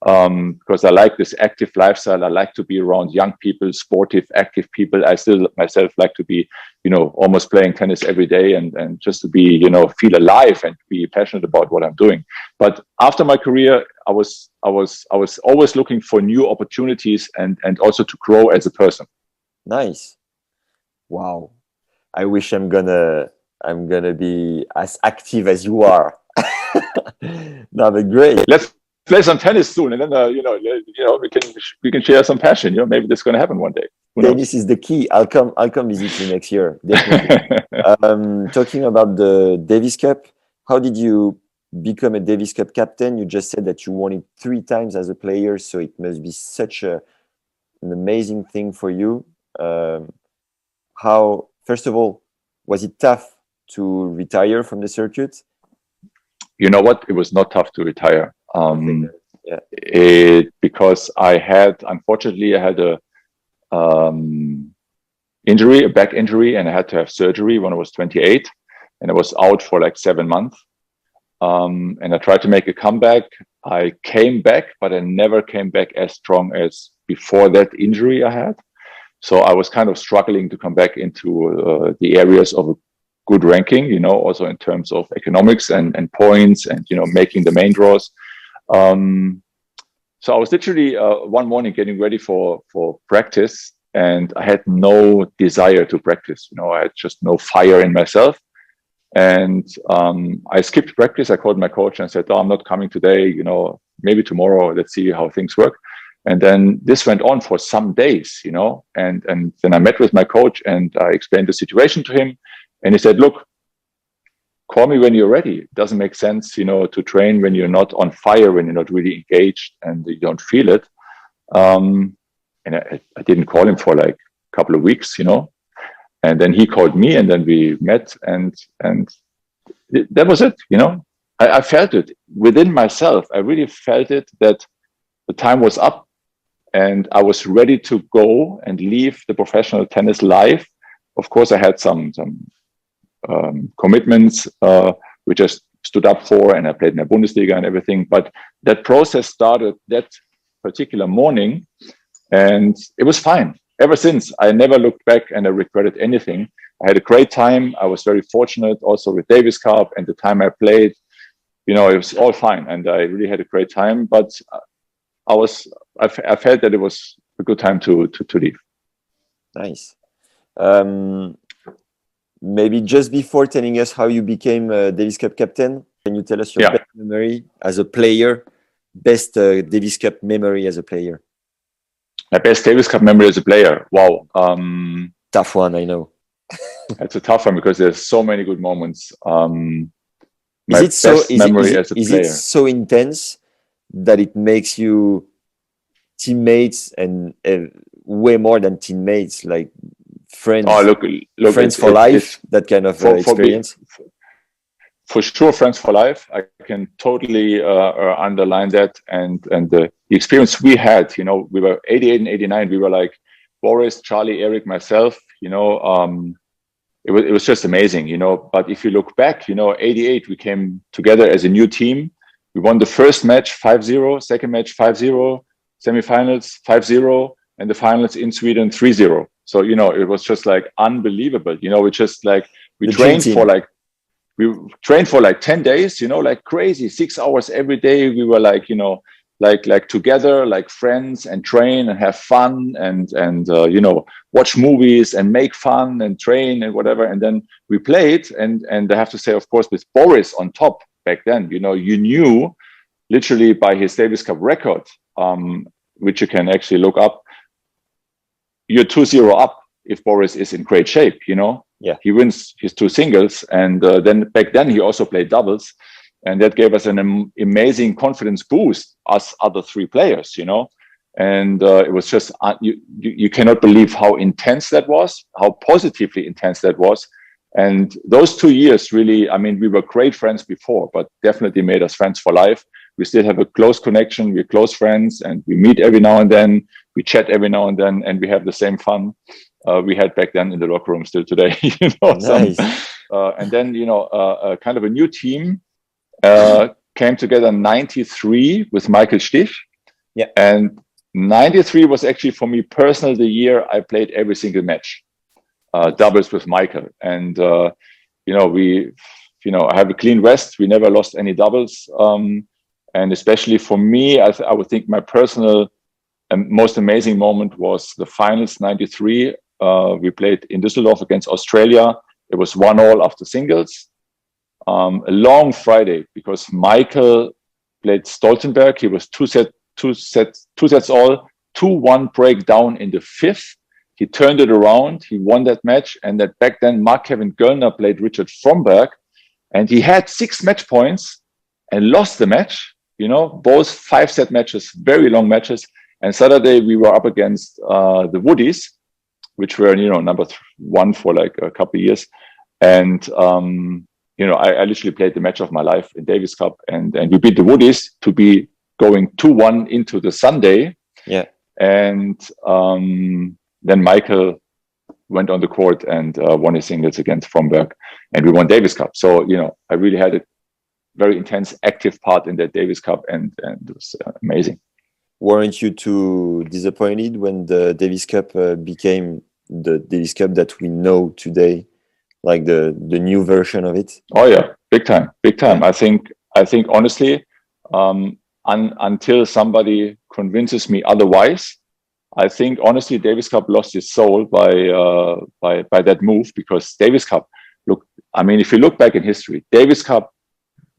because I like this active lifestyle. I like to be around young people, sportive, active people. I still myself like to be, you know, almost playing tennis every day and just to be, you know, feel alive and be passionate about what I'm doing. But after my career, I was always looking for new opportunities and also to grow as a person. Nice. Wow. I wish I'm gonna be as active as you are. No, but great. Let's play some tennis soon, and then we can share some passion. Maybe that's going to happen one day. Tennis is the key. I'll come visit you next year, definitely. Talking about the Davis Cup, how did you become a Davis Cup captain? You just said that you won it 3 times as a player, so it must be such an amazing thing for you. How, first of all, was it tough to retire from the circuit? You know what? It was not tough to retire. Yeah. Because unfortunately, I had a injury, a back injury, and I had to have surgery when I was 28, and I was out for like 7 months. And I tried to make a comeback. I came back, but I never came back as strong as before that injury I had. So I was kind of struggling to come back into the areas of a good ranking, also in terms of economics and points and, making the main draws. So I was literally one morning getting ready for practice, and I had no desire to practice. I had just no fire in myself. And I skipped practice. I called my coach and said, "Oh, I'm not coming today, maybe tomorrow, let's see how things work." And then this went on for some days, and then I met with my coach and I explained the situation to him. And he said, "Look, call me when you're ready. It doesn't make sense, to train when you're not on fire, when you're not really engaged and you don't feel it." And I didn't call him for like a couple of weeks, and then he called me, and then we met, and that was it. I felt it within myself. I really felt it that the time was up, and I was ready to go and leave the professional tennis life. Of course, I had some commitments which I stood up for, and I played in the Bundesliga and everything. But that process started that particular morning, and it was fine. Ever since, I never looked back and I regretted anything. I had a great time. I was very fortunate also with Davis Cup and the time I played. It was all fine, and I really had a great time. But I felt that it was a good time to leave. Nice. Maybe just before telling us how you became Davis Cup captain, can you tell us your best memory as a player, best Davis Cup memory as a player? My best Davis Cup memory as a player. Wow. Tough one, I know. It's a tough one because there's so many good moments. Is it so intense that it makes you teammates and way more than teammates, like friends? Oh, look, friends for life. That kind of experience. For sure, friends for life. I can totally underline that. And the experience we had, we were 88 and 89. We were like Boris, Charlie, Eric, myself. It was just amazing. But if you look back, 88, we came together as a new team. We won the first match 5-0, second match 5-0, semifinals 5-0, and the finals in Sweden 3-0. So it was just like unbelievable. We trained for like 10 days, like crazy, 6 hours every day. We were like, like together, like friends, and train and have fun and watch movies and make fun and train and whatever. And then we played, and I have to say, of course, with Boris on top back then, you knew literally by his Davis Cup record, which you can actually look up, you're 2-0 up if Boris is in great shape, Yeah, he wins his 2 singles, and then back then he also played doubles, and that gave us an amazing confidence boost, us other 3 players, and it was just you cannot believe how intense that was, how positively intense that was. And those 2 years really, we were great friends before, but definitely made us friends for life. We still have a close connection. We're close friends, and we meet every now and then. We chat every now and then, and we have the same fun we had back then in the locker room still today. Nice. And then, kind of a new team came together in 93 with Michael Stich. Yeah. And 93 was actually for me personally the year I played every single match, doubles with Michael. And, I have a clean West. We never lost any doubles. And especially for me, I would think my personal and most amazing moment was the finals 93. We played in Düsseldorf against Australia. It was 1-1 after singles. a long Friday because Michael played Stoltenberg. He was two sets all, 2-1 breakdown in the fifth. He turned it around. He won that match. And that back then, Mark-Kevin Göllner played Richard Fromberg. And he had 6 match points and lost the match. You know, both 5-set matches, very long matches. And Saturday, we were up against the Woodies, which were, you know, number 1 for like a couple of years. And, you know, I literally played the match of my life in Davis Cup. And we beat the Woodies to be going 2-1 into the Sunday. Yeah. And then Michael went on the court and won his singles against Fromberg. And we won Davis Cup. So, you know, I really had a very intense, active part in that Davis Cup. And it was amazing. Weren't you too disappointed when the Davis Cup became the Davis Cup that we know today, like the new version of it? Oh yeah, big time. I think honestly, until somebody convinces me otherwise, I think honestly Davis Cup lost its soul by that move, because Davis Cup, look, I mean, if you look back in history, Davis Cup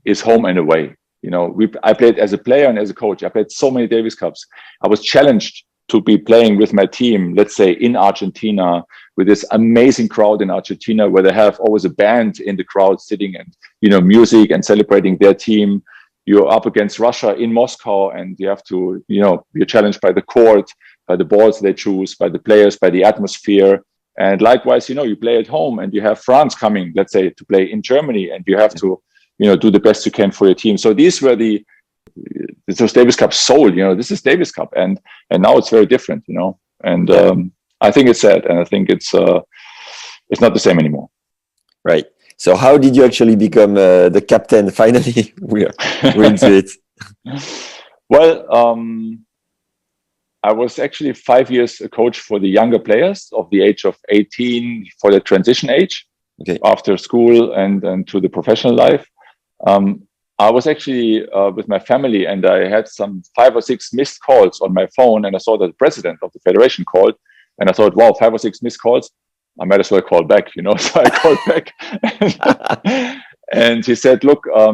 is home and away. You know, I played as a player and as a coach. I played so many Davis Cups. I was challenged to be playing with my team, let's say in Argentina, with this amazing crowd in Argentina, where they have always a band in the crowd sitting and, you know, music and celebrating their team. You're up against Russia in Moscow, and you have to, you know, you're challenged by the court, by the balls they choose, by the players, by the atmosphere. And likewise, you know, you play at home and you have France coming, let's say, to play in Germany, and you have to, you know, do the best you can for your team. So these were this was Davis Cup soul, you know, this is Davis Cup. And now it's very different, you know, and I think it's sad, and I think it's not the same anymore. Right. So how did you actually become the captain? Finally, we're into it. Well, I was actually 5 years a coach for the younger players of the age of 18 for the transition age, okay, after school and to the professional life. I was actually with my family, and I had some 5 or 6 missed calls on my phone, and I saw that the president of the federation called, and I thought, wow, 5 or 6 missed calls. I might as well call back, you know. So I called back, and he said, "Look, I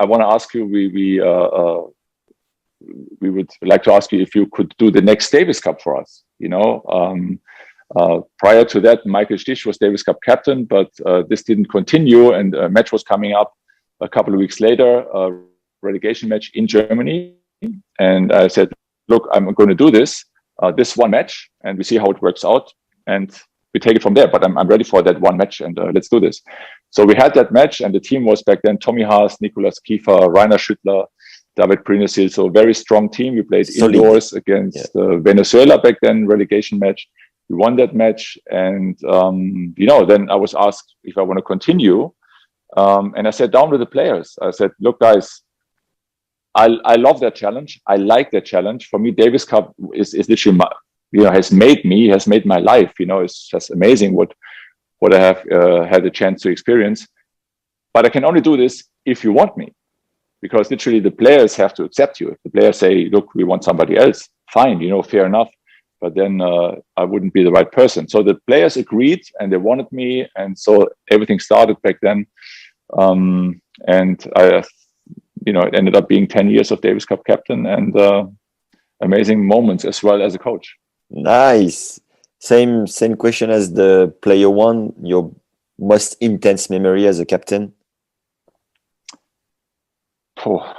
want to ask you. We would like to ask you if you could do the next Davis Cup for us. You know, prior to that, Michael Stich was Davis Cup captain, but this didn't continue, and a match was coming up a couple of weeks later, a relegation match in Germany. And I said, look, I'm going to do this one match, and we see how it works out, and we take it from there. But I'm ready for that one match, and let's do this." So we had that match, and the team was back then Tommy Haas, Nicolas Kiefer, Rainer Schüttler, David Prinosil. So very strong team. We played indoors against Venezuela back then, relegation match. We won that match, and you know, then I was asked if I want to continue. And I sat down with the players. I said, look, guys, I love that challenge. I like that challenge. For me, Davis Cup is literally, has made my life. You know, it's just amazing what I have had a chance to experience. But I can only do this if you want me, because literally the players have to accept you. If the players say, look, we want somebody else, fine, you know, fair enough. But then I wouldn't be the right person. So the players agreed, and they wanted me. And so everything started back then. And I, you know, it ended up being 10 years of Davis Cup captain, and amazing moments as well as a coach. Nice. Same question as the player one. Your most intense memory as a captain? Oh,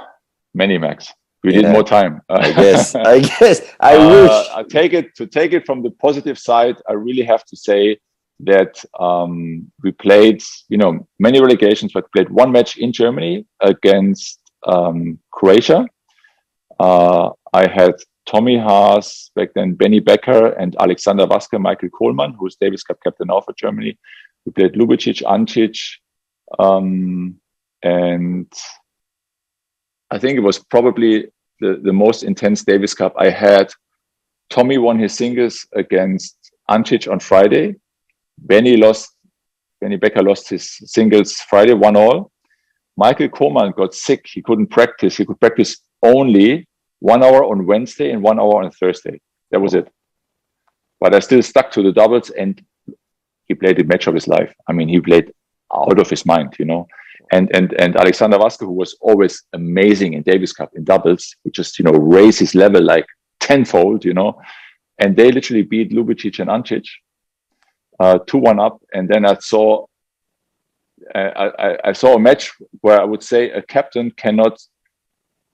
many, Max. We need more time. I guess. I wish. To take it from the positive side, I really have to say that we played, you know, many relegations, but played one match in Germany against Croatia. I had Tommy Haas, back then Benny Becker, and Alexander Vasquez, Michael Kohlmann, who is Davis Cup captain now for Germany. We played Lubicic, Antic, and I think it was probably the most intense Davis Cup I had. Tommy won his singles against Antic on Friday. Benny Becker lost his singles Friday, 1-1. Michael Kohlmann got sick. He couldn't practice. He could practice only 1 hour on Wednesday and 1 hour on Thursday. That was it. But I still stuck to the doubles, and he played the match of his life. I mean, he played out of his mind, you know. and Alexander Vasquez, who was always amazing in Davis Cup in doubles, he just, raised his level like tenfold, and they literally beat Lubicic and Ancic 2-1 up. And then I saw a match where I would say a captain I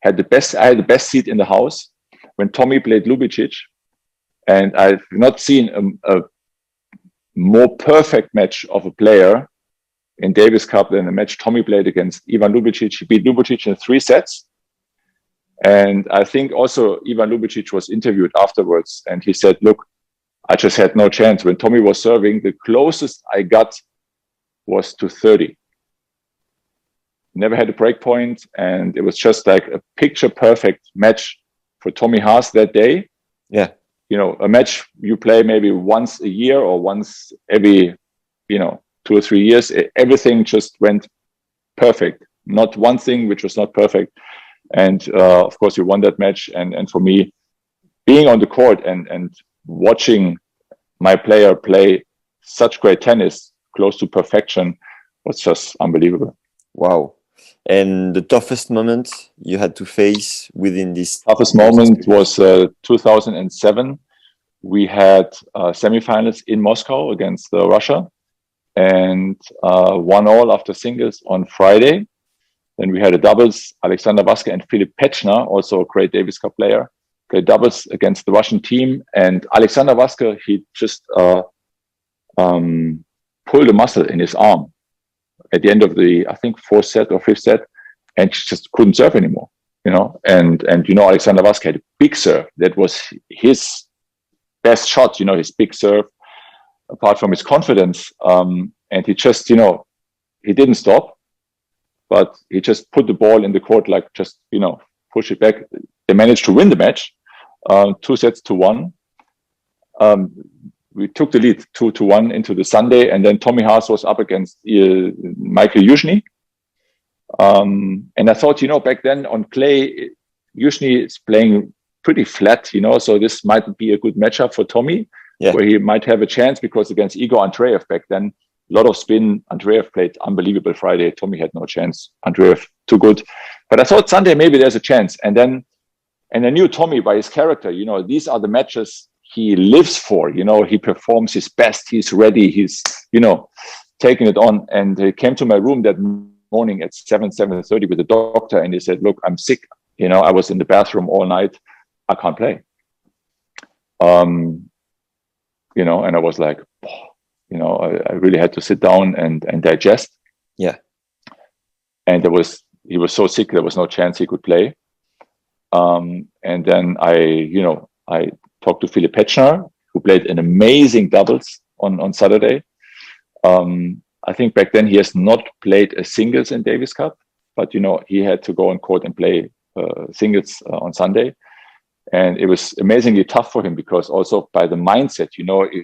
had the best seat in the house when Tommy played Lubicic, and I've not seen a more perfect match of a player in Davis Cup than the match Tommy played against Ivan Lubicic. He beat Lubicic in 3 sets. And I think also Ivan Lubicic was interviewed afterwards, and he said, look, I just had no chance. When Tommy was serving, the closest I got was to 30. Never had a break point, and it was just like a picture perfect match for Tommy Haas that day. Yeah. A match you play maybe once a year or once every, 2 or 3 years. Everything just went perfect. Not one thing which was not perfect. And of course, you won that match. And for me, being on the court and watching my player play such great tennis, close to perfection, was just unbelievable. Wow. And the toughest moment you had to face within this? Toughest moment was 2007. We had semifinals in Moscow against Russia, and 1-1 after singles on Friday. Then we had a doubles, Alexander Vasquez and Philipp Pechner, also a great Davis Cup player, played doubles against the Russian team. And Alexander Vasquez, he just pulled a muscle in his arm at the end of the, I think, 4th set or 5th set, and he just couldn't serve anymore, And Alexander Vasquez had a big serve. That was his best shot, his big serve, apart from his confidence. And he just, he didn't stop, but he just put the ball in the court, like just, push it back. They managed to win the match, 2-1. We took the lead 2-1 into the Sunday, and then Tommy Haas was up against Michael Yushny. And I thought, back then on clay, Yushny is playing pretty flat, so this might be a good matchup for Tommy, where he might have a chance, because against Igor Andreev back then, a lot of spin. Andreev played unbelievable Friday. Tommy had no chance. Andreev too good. But I thought Sunday maybe there's a chance. And I knew Tommy by his character. These are the matches he lives for. He performs his best. He's ready. He's taking it on. And he came to my room that morning at 7:30 with the doctor, and he said, "Look, I'm sick. I was in the bathroom all night. I can't play." And I was like, I really had to sit down and digest. Yeah. And he was so sick, there was no chance he could play. And then I talked to Philipp Pechner, who played an amazing doubles on Saturday. I think back then he has not played a singles in Davis Cup, but he had to go on court and play singles on Sunday. And it was amazingly tough for him, because also by the mindset,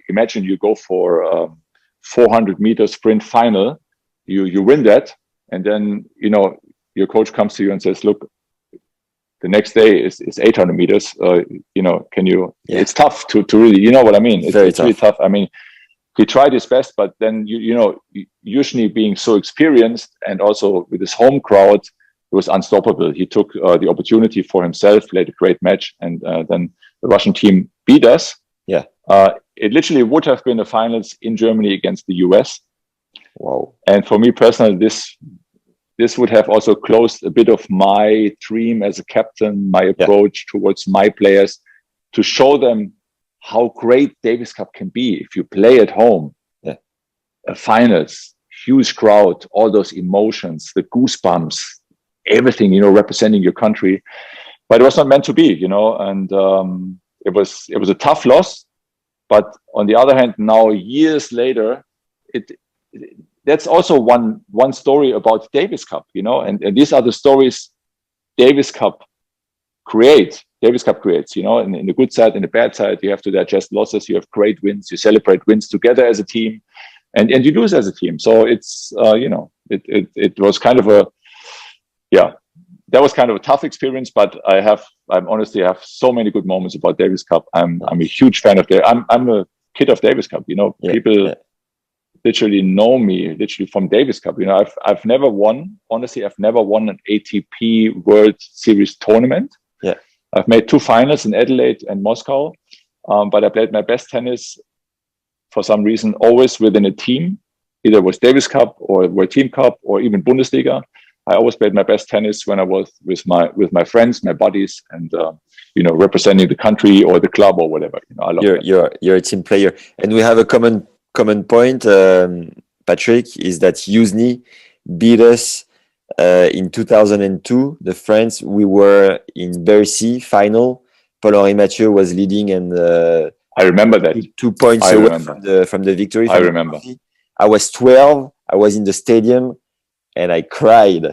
imagine you go for 400 meter sprint final, you win that, and then your coach comes to you and says, "Look, the next day is 800 meters. Can you?" Yeah. It's tough to really, what I mean. It's really tough. I mean, he tried his best, but then Yushny being so experienced, and also with his home crowd, it was unstoppable. He took the opportunity for himself, played a great match, and then the Russian team beat us. Yeah. It literally would have been the finals in Germany against the US. Wow. And for me personally, this would have also closed a bit of my dream as a captain, my approach towards my players, to show them how great Davis Cup can be if you play at home. Yeah. Finals, huge crowd, all those emotions, the goosebumps, everything, representing your country. But it was not meant to be, and it was a tough loss. But on the other hand, now years later, that's also one story about Davis Cup, and these are the stories Davis Cup creates, in the good side and the bad side. You have to digest losses, you have great wins, you celebrate wins together as a team, and you lose as a team. So it's, it was kind of that was kind of a tough experience, but I honestly have so many good moments about Davis Cup. I'm a huge fan of I'm a kid of Davis Cup, people, literally know me literally from Davis Cup. You know, I've never won. Honestly, I've never won an ATP World Series tournament. Yeah, I've made 2 finals in Adelaide and Moscow, but I played my best tennis for some reason always within a team. Either it was Davis Cup or World Team Cup or even Bundesliga. I always played my best tennis when I was with my friends, my buddies, and you know, representing the country or the club or whatever. You know, I love you're a team player, and we have a common point, Patrick, is that Yuzny beat us in 2002. The France, we were in Bercy final. Paul-Henri Mathieu was leading, and I remember that 2 points away from the victory. I remember. I was 12. I was in the stadium, and I cried.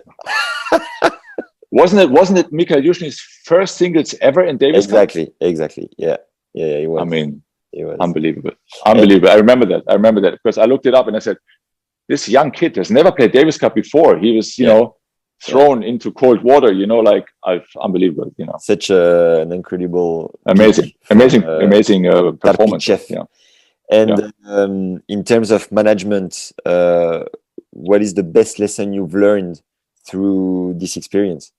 Wasn't it Mikhail Yuzhny's first singles ever in Davis Cup? Exactly. Yeah. It was. I mean, it was unbelievable. I remember that because I looked it up and I said, this young kid has never played Davis Cup before. He was, you know, thrown into cold water. You know, like unbelievable. You know, such an incredible, amazing performance. Chef. Yeah. And in terms of management, what is the best lesson you've learned through this experience?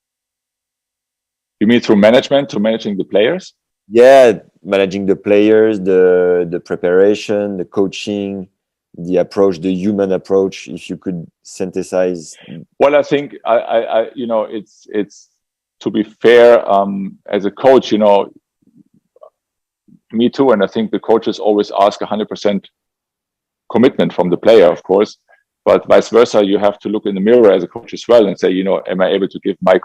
You mean through management, to managing the players? Yeah, managing the players, the preparation, the coaching, the approach, the human approach. If you could synthesize. Well, I think I you know, it's to be fair, as a coach, you know, me too, and I think the coaches always ask 100% commitment from the player, of course. But vice versa, you have to look in the mirror as a coach as well and say, you know, am I able to give my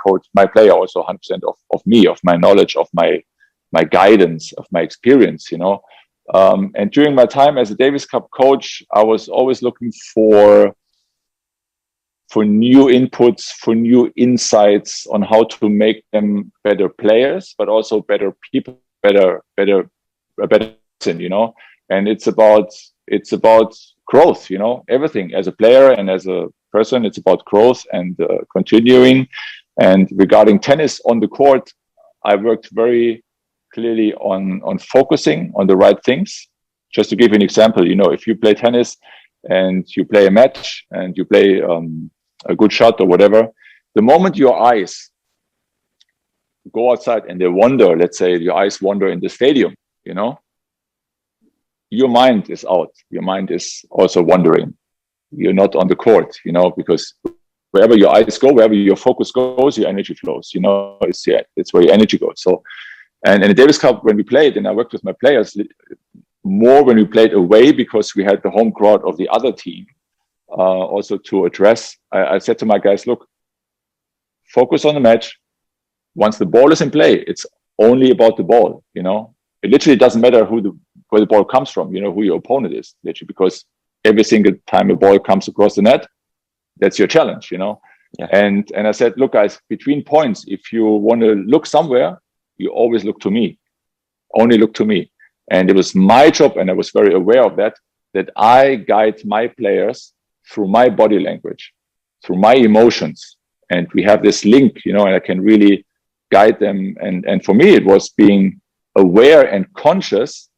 player also 100% of me, of my knowledge, of my guidance, of my experience, you know? And during my time as a Davis Cup coach, I was always looking for new inputs, for new insights on how to make them better players, but also better people, better person, you know? And it's about growth, you know, everything as a player and as a person, it's about growth and continuing. And regarding tennis on the court, I worked very clearly on focusing on the right things. Just to give you an example, you know, if you play tennis and you play a match and you play a good shot or whatever, the moment your eyes go outside and they wander, let's say your eyes wander in the stadium, you know, your mind is out. Your mind is also wandering. You're not on the court, you know, because wherever your eyes go, wherever your focus goes, your energy flows, you know, it's where your energy goes. So, and in the Davis Cup, when we played, and I worked with my players more when we played away because we had the home crowd of the other team also to address. I said to my guys, look, focus on the match. Once the ball is in play, it's only about the ball, you know. It literally doesn't matter where the ball comes from, you know, who your opponent is, literally, because every single time a ball comes across the net, that's your challenge, you know. Yeah. And I said, look, guys, between points, if you want to look somewhere, you always look to me. Only look to me. And it was my job, and I was very aware of that I guide my players through my body language, through my emotions. And we have this link, you know, and I can really guide them. And for me, it was being aware and conscious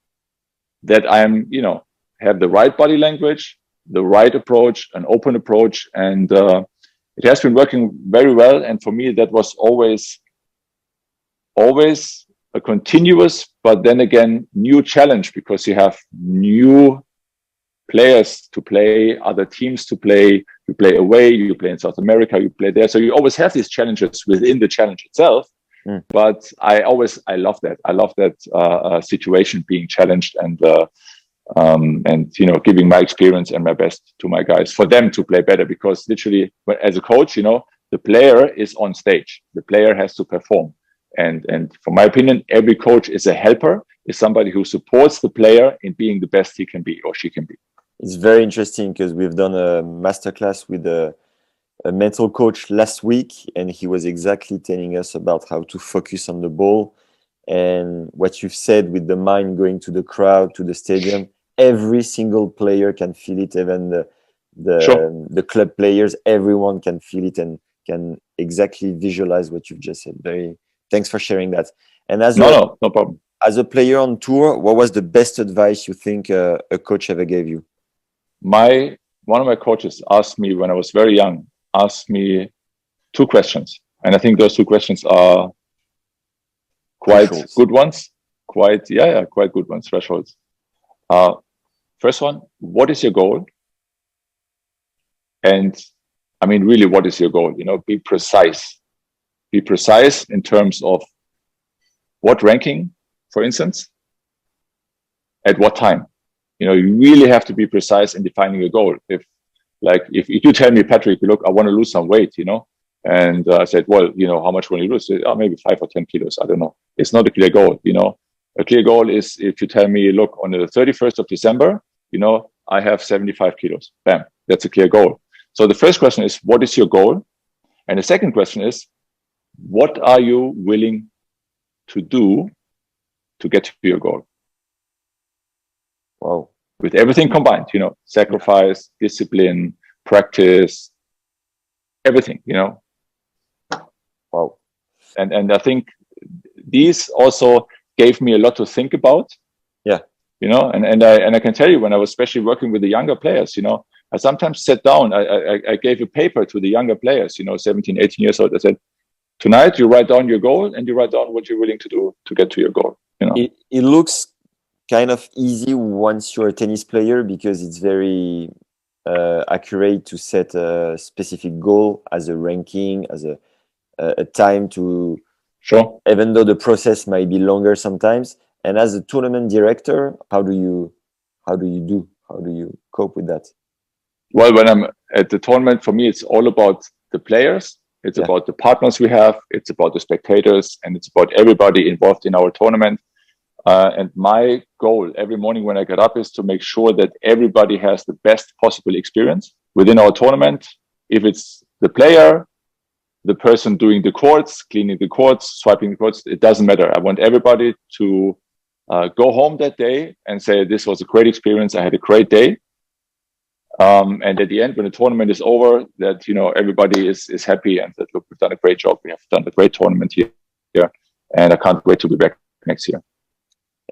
that I'm, you know, have the right body language, the right approach, an open approach. And it has been working very well. And for me, that was always a continuous, but then again, new challenge, because you have new players to play, other teams to play, you play away, you play in South America, you play there. So you always have these challenges within the challenge itself. But I love that. I love that situation, being challenged and you know, giving my experience and my best to my guys for them to play better. Because literally, as a coach, you know, the player is on stage. The player has to perform. And from my opinion, every coach is a helper, is somebody who supports the player in being the best he can be or she can be. It's very interesting because we've done a masterclass with a mental coach last week, and he was exactly telling us about how to focus on the ball. And what you've said with the mind going to the crowd, to the stadium, every single player can feel it, even the club players, everyone can feel it and can exactly visualize what you've just said. Thanks for sharing that. And as no problem. As a player on tour, what was the best advice you think a coach ever gave you? My one of my coaches asked me when I was very young, asked me 2 questions. And I think those 2 questions are quite Thresholds. good ones. Quite good ones, thresholds. First one, what is your goal? And I mean, really, what is your goal? You know, be precise. Be precise in terms of what ranking, for instance, at what time. You know, you really have to be precise in defining a goal. If you tell me, Patrick, look, I want to lose some weight, you know, and I said, well, you know, how much will you lose? Oh, maybe 5 or 10 kilos. I don't know. It's not a clear goal, you know. A clear goal is if you tell me, look, on the 31st of December, you know, I have 75 kilos. Bam, that's a clear goal. So the first question is, what is your goal? And the second question is, what are you willing to do to get to your goal? Wow. With everything combined, you know, sacrifice, discipline, practice, everything, you know. Wow. And I think these also gave me a lot to think about. Yeah. You know, and I can tell you, when I was especially working with the younger players, you know, I sometimes sat down, I gave a paper to the younger players, you know, 17, 18 years old. I said, tonight you write down your goal and you write down what you're willing to do to get to your goal. You know, it looks kind of easy once you're a tennis player because it's very accurate to set a specific goal as a ranking, as a time to. Sure. Even though the process might be longer sometimes. And as a tournament director, how do you cope with that? Well, when I'm at the tournament, for me, it's all about the players. It's about the partners we have. It's about the spectators, and it's about everybody involved in our tournament. And my goal every morning when I get up is to make sure that everybody has the best possible experience within our tournament. If it's the player, the person doing the courts, cleaning the courts, swiping the courts, it doesn't matter. I want everybody to go home that day and say, this was a great experience. I had a great day. And at the end, when the tournament is over, that, you know, everybody is happy and that, look, we've done a great job. We have done a great tournament here. And I can't wait to be back next year.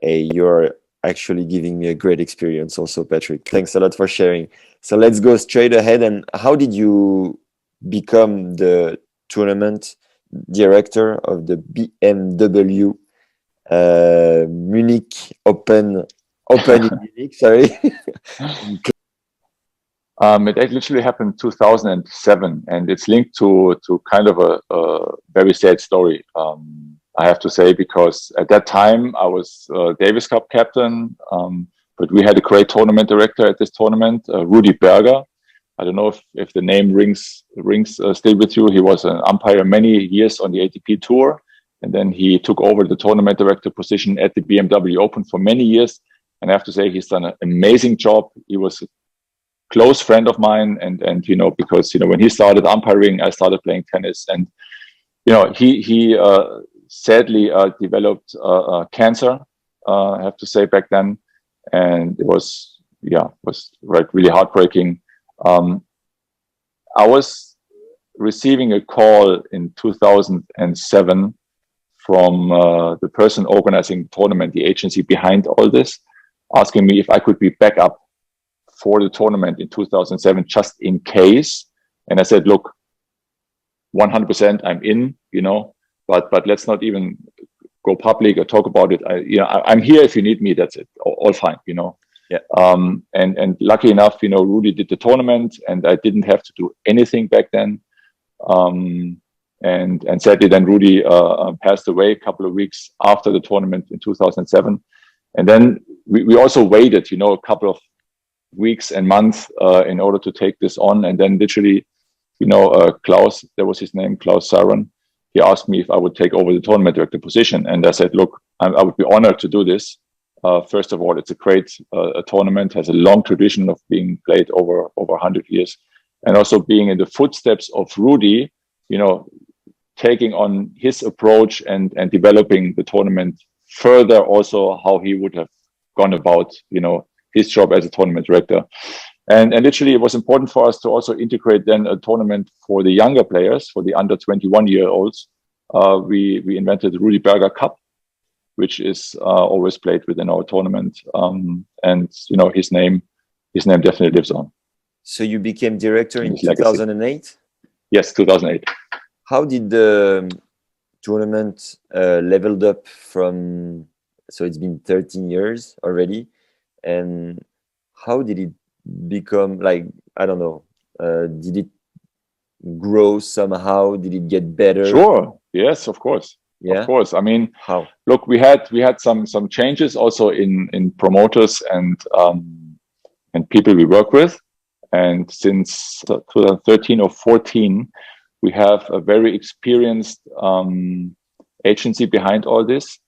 Hey, you're actually giving me a great experience also, Patrick. Thanks a lot for sharing. So let's go straight ahead. And how did you become the tournament director of the BMW Munich Open in Munich? Sorry. It literally happened 2007, and it's linked to kind of a very sad story. I have to say, because at that time I was Davis Cup captain, but we had a great tournament director at this tournament, Rudy Berger. I don't know if the name rings still with you. He was an umpire many years on the ATP tour, and then he took over the tournament director position at the BMW Open for many years. And I have to say, he's done an amazing job. He was a close friend of mine, and you know, because, you know, when he started umpiring, I started playing tennis, and you know, he sadly developed cancer. I have to say, back then, and it was like really heartbreaking. I was receiving a call in 2007 from the person organizing the tournament, the agency behind all this, asking me if I could be backup for the tournament in 2007, just in case. And I said, look, 100% I'm in, you know, but let's not even go public or talk about it. I'm here if you need me. That's it. All fine, you know. Yeah. And lucky enough, you know, Rudy did the tournament, and I didn't have to do anything back then. And sadly, then Rudy passed away a couple of weeks after the tournament in 2007. And then we also waited, you know, a couple of weeks and months in order to take this on. And then literally, you know, Klaus, that was his name, Klaus Saron, he asked me if I would take over the tournament director position. And I said, look, I would be honored to do this. First of all, it's a great tournament, has a long tradition of being played over 100 years. And also being in the footsteps of Rudy, you know, taking on his approach and developing the tournament further, also how he would have gone about, you know, his job as a tournament director. And literally, it was important for us to also integrate then a tournament for the younger players, for the under 21-year-olds. We invented the Rudy Berger Cup, which is always played within our tournament. And, you know, his name definitely lives on. So you became director in his legacy. 2008? Yes, 2008. How did the tournament leveled up from, so it's been 13 years already, and how did it become, like, I don't know, did it grow somehow? Did it get better? Sure. Yes, of course. Yeah. Of course. I mean, How? look, we had some changes also in promoters and people we work with. And since 2013 or 14, we have a very experienced agency behind all this.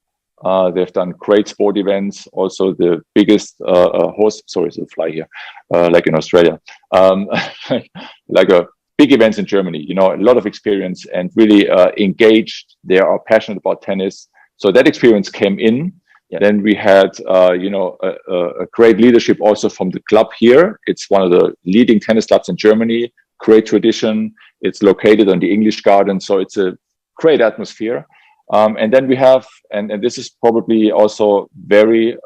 They've done great sport events, also the biggest sorry, it's a fly here, like in Australia, like a big events in Germany, you know, a lot of experience and really engaged. They are passionate about tennis. So that experience came in. Yeah. Then we had, you know, a great leadership also from the club here. It's one of the leading tennis clubs in Germany, great tradition. It's located on the English Garden. So it's a great atmosphere. And then we have, and this is probably also very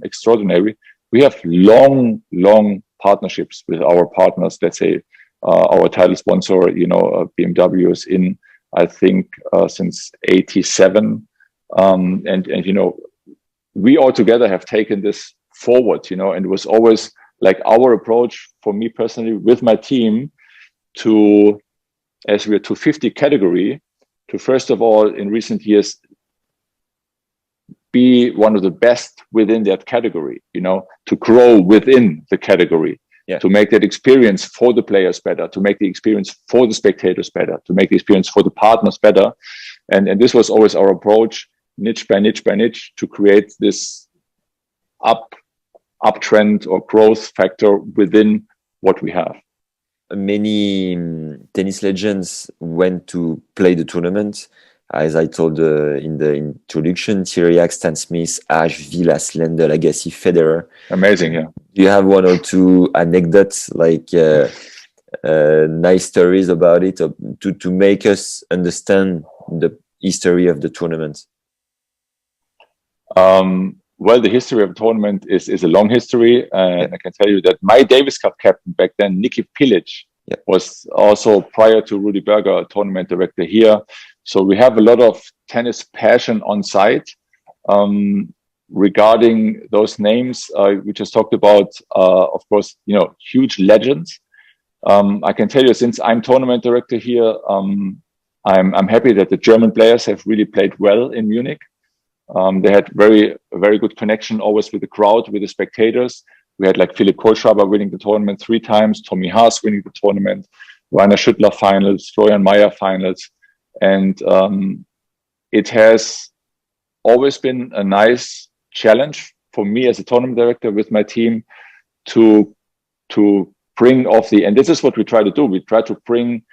extraordinary, we have long partnerships with our partners. Let's say our title sponsor, you know, BMW is in, I think, since 87. And you know, we all together have taken this forward, you know, and it was always like our approach for me personally with my team to, as we're 250 category, to first of all, in recent years, be one of the best within that category, you know, to grow within the category, yeah, to make that experience for the players better, to make the experience for the spectators better, to make the experience for the partners better. And this was always our approach, niche by niche by niche, to create this uptrend or growth factor within what we have. Many tennis legends went to play the tournament. As I told in the introduction, Thierry, Stan Smith, Ash, Vilas, Lendl, Agassi, Federer. Amazing, yeah. Do you have one or two anecdotes, like nice stories about it, to make us understand the history of the tournament? Well, the history of the tournament is a long history, and I can tell you that my Davis Cup captain back then, Niki Pilic, was also, prior to Rudi Berger, a tournament director here. So we have a lot of tennis passion on site. Regarding those names we just talked about, of course, you know, huge legends. I can tell you, since I'm tournament director here, I'm happy that the German players have really played well in Munich. They had very good connection always with the crowd, with the spectators. We had like Philipp Kohlschreiber winning the tournament 3 times, Tommy Haas winning the tournament, Rainer Schüttler finals, Florian Mayer finals. And it has always been a nice challenge for me as a tournament director with my team to bring off and this is what we try to do. We try to bring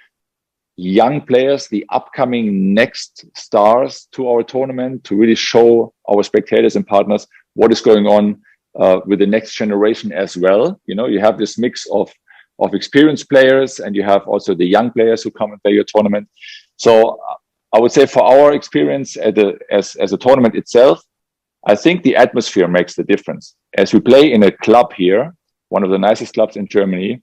young players, the upcoming next stars, to our tournament, to really show our spectators and partners what is going on with the next generation as well. You know, you have this mix of experienced players, and you have also the young players who come and play your tournament. So I would say for our experience as a tournament itself, I think the atmosphere makes the difference. As we play in a club here, one of the nicest clubs in Germany,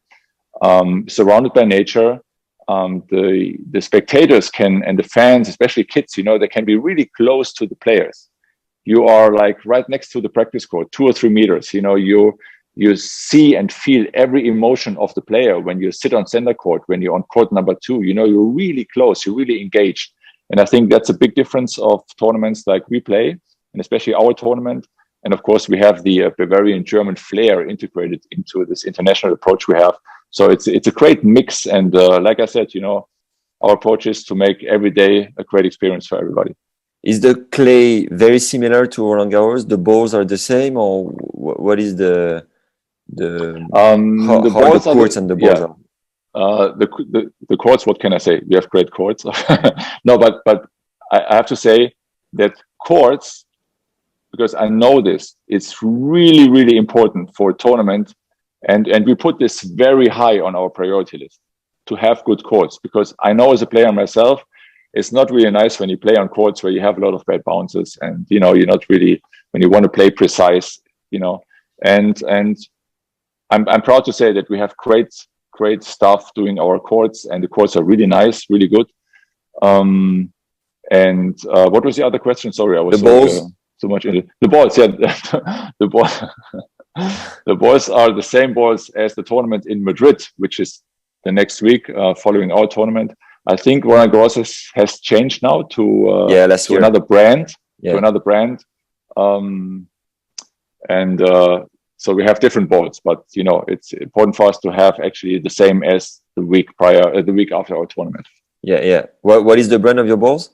surrounded by nature, the spectators can, and the fans, especially kids, you know, they can be really close to the players. You are like right next to the practice court, 2 or 3 meters. You know, you see and feel every emotion of the player when you sit on center court, when you're on court number 2. You know, you're really close, you're really engaged. And I think that's a big difference of tournaments like we play, and especially our tournament. And of course, we have the Bavarian German flair integrated into this international approach we have. So it's a great mix. And like I said, you know, our approach is to make every day a great experience for everybody. Is the clay very similar to Roland Garros? The balls are the same, or what is the courts and the balls are? The courts, what can I say? We have great courts. No, but I have to say that courts, because I know this, it's really, really important for a tournament. And we put this very high on our priority list, to have good courts, because I know as a player myself, it's not really nice when you play on courts where you have a lot of bad bounces, and, you know, you're not really, when you want to play precise, you know, and I'm proud to say that we have great great staff doing our courts, and the courts are really nice, really good. And what was the other question? Sorry, I was so much into the balls. Yeah, the ball. The balls are the same balls as the tournament in Madrid, which is the next week following our tournament. I think Roland Garros has changed now to another brand. Yeah. To another brand. So we have different balls, but you know, it's important for us to have actually the same as the week after our tournament. Yeah. What is the brand of your balls?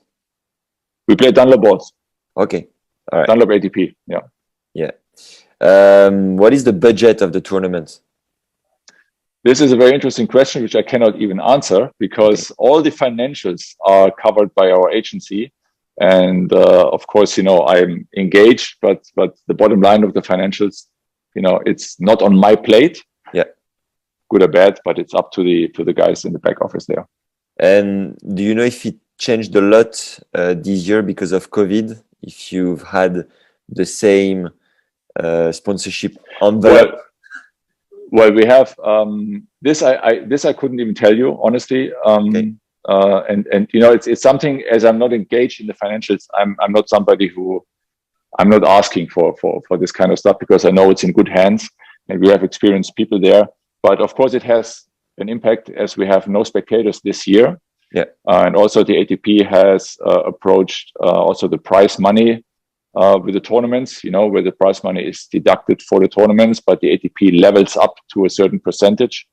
We play Dunlop balls. Okay. All right. Dunlop ATP. Yeah. What is the budget of the tournament? This is a very interesting question, which I cannot even answer because all the financials are covered by our agency. And of course, you know, I'm engaged, but the bottom line of the financials, you know, it's not on my plate. Yeah. Good or bad, but it's up to the guys in the back office there. And do you know if it changed a lot this year because of COVID? If you've had the same sponsorship envelope? Well, we have this. I couldn't even tell you honestly. And you know, it's something, as I'm not engaged in the financials, I'm not somebody who, I'm not asking for this kind of stuff because I know it's in good hands and we have experienced people there. But of course, it has an impact as we have no spectators this year. Yeah. And also the ATP has approached also the prize money with the tournaments, you know, where the prize money is deducted for the tournaments, but the ATP levels up to a certain percentage,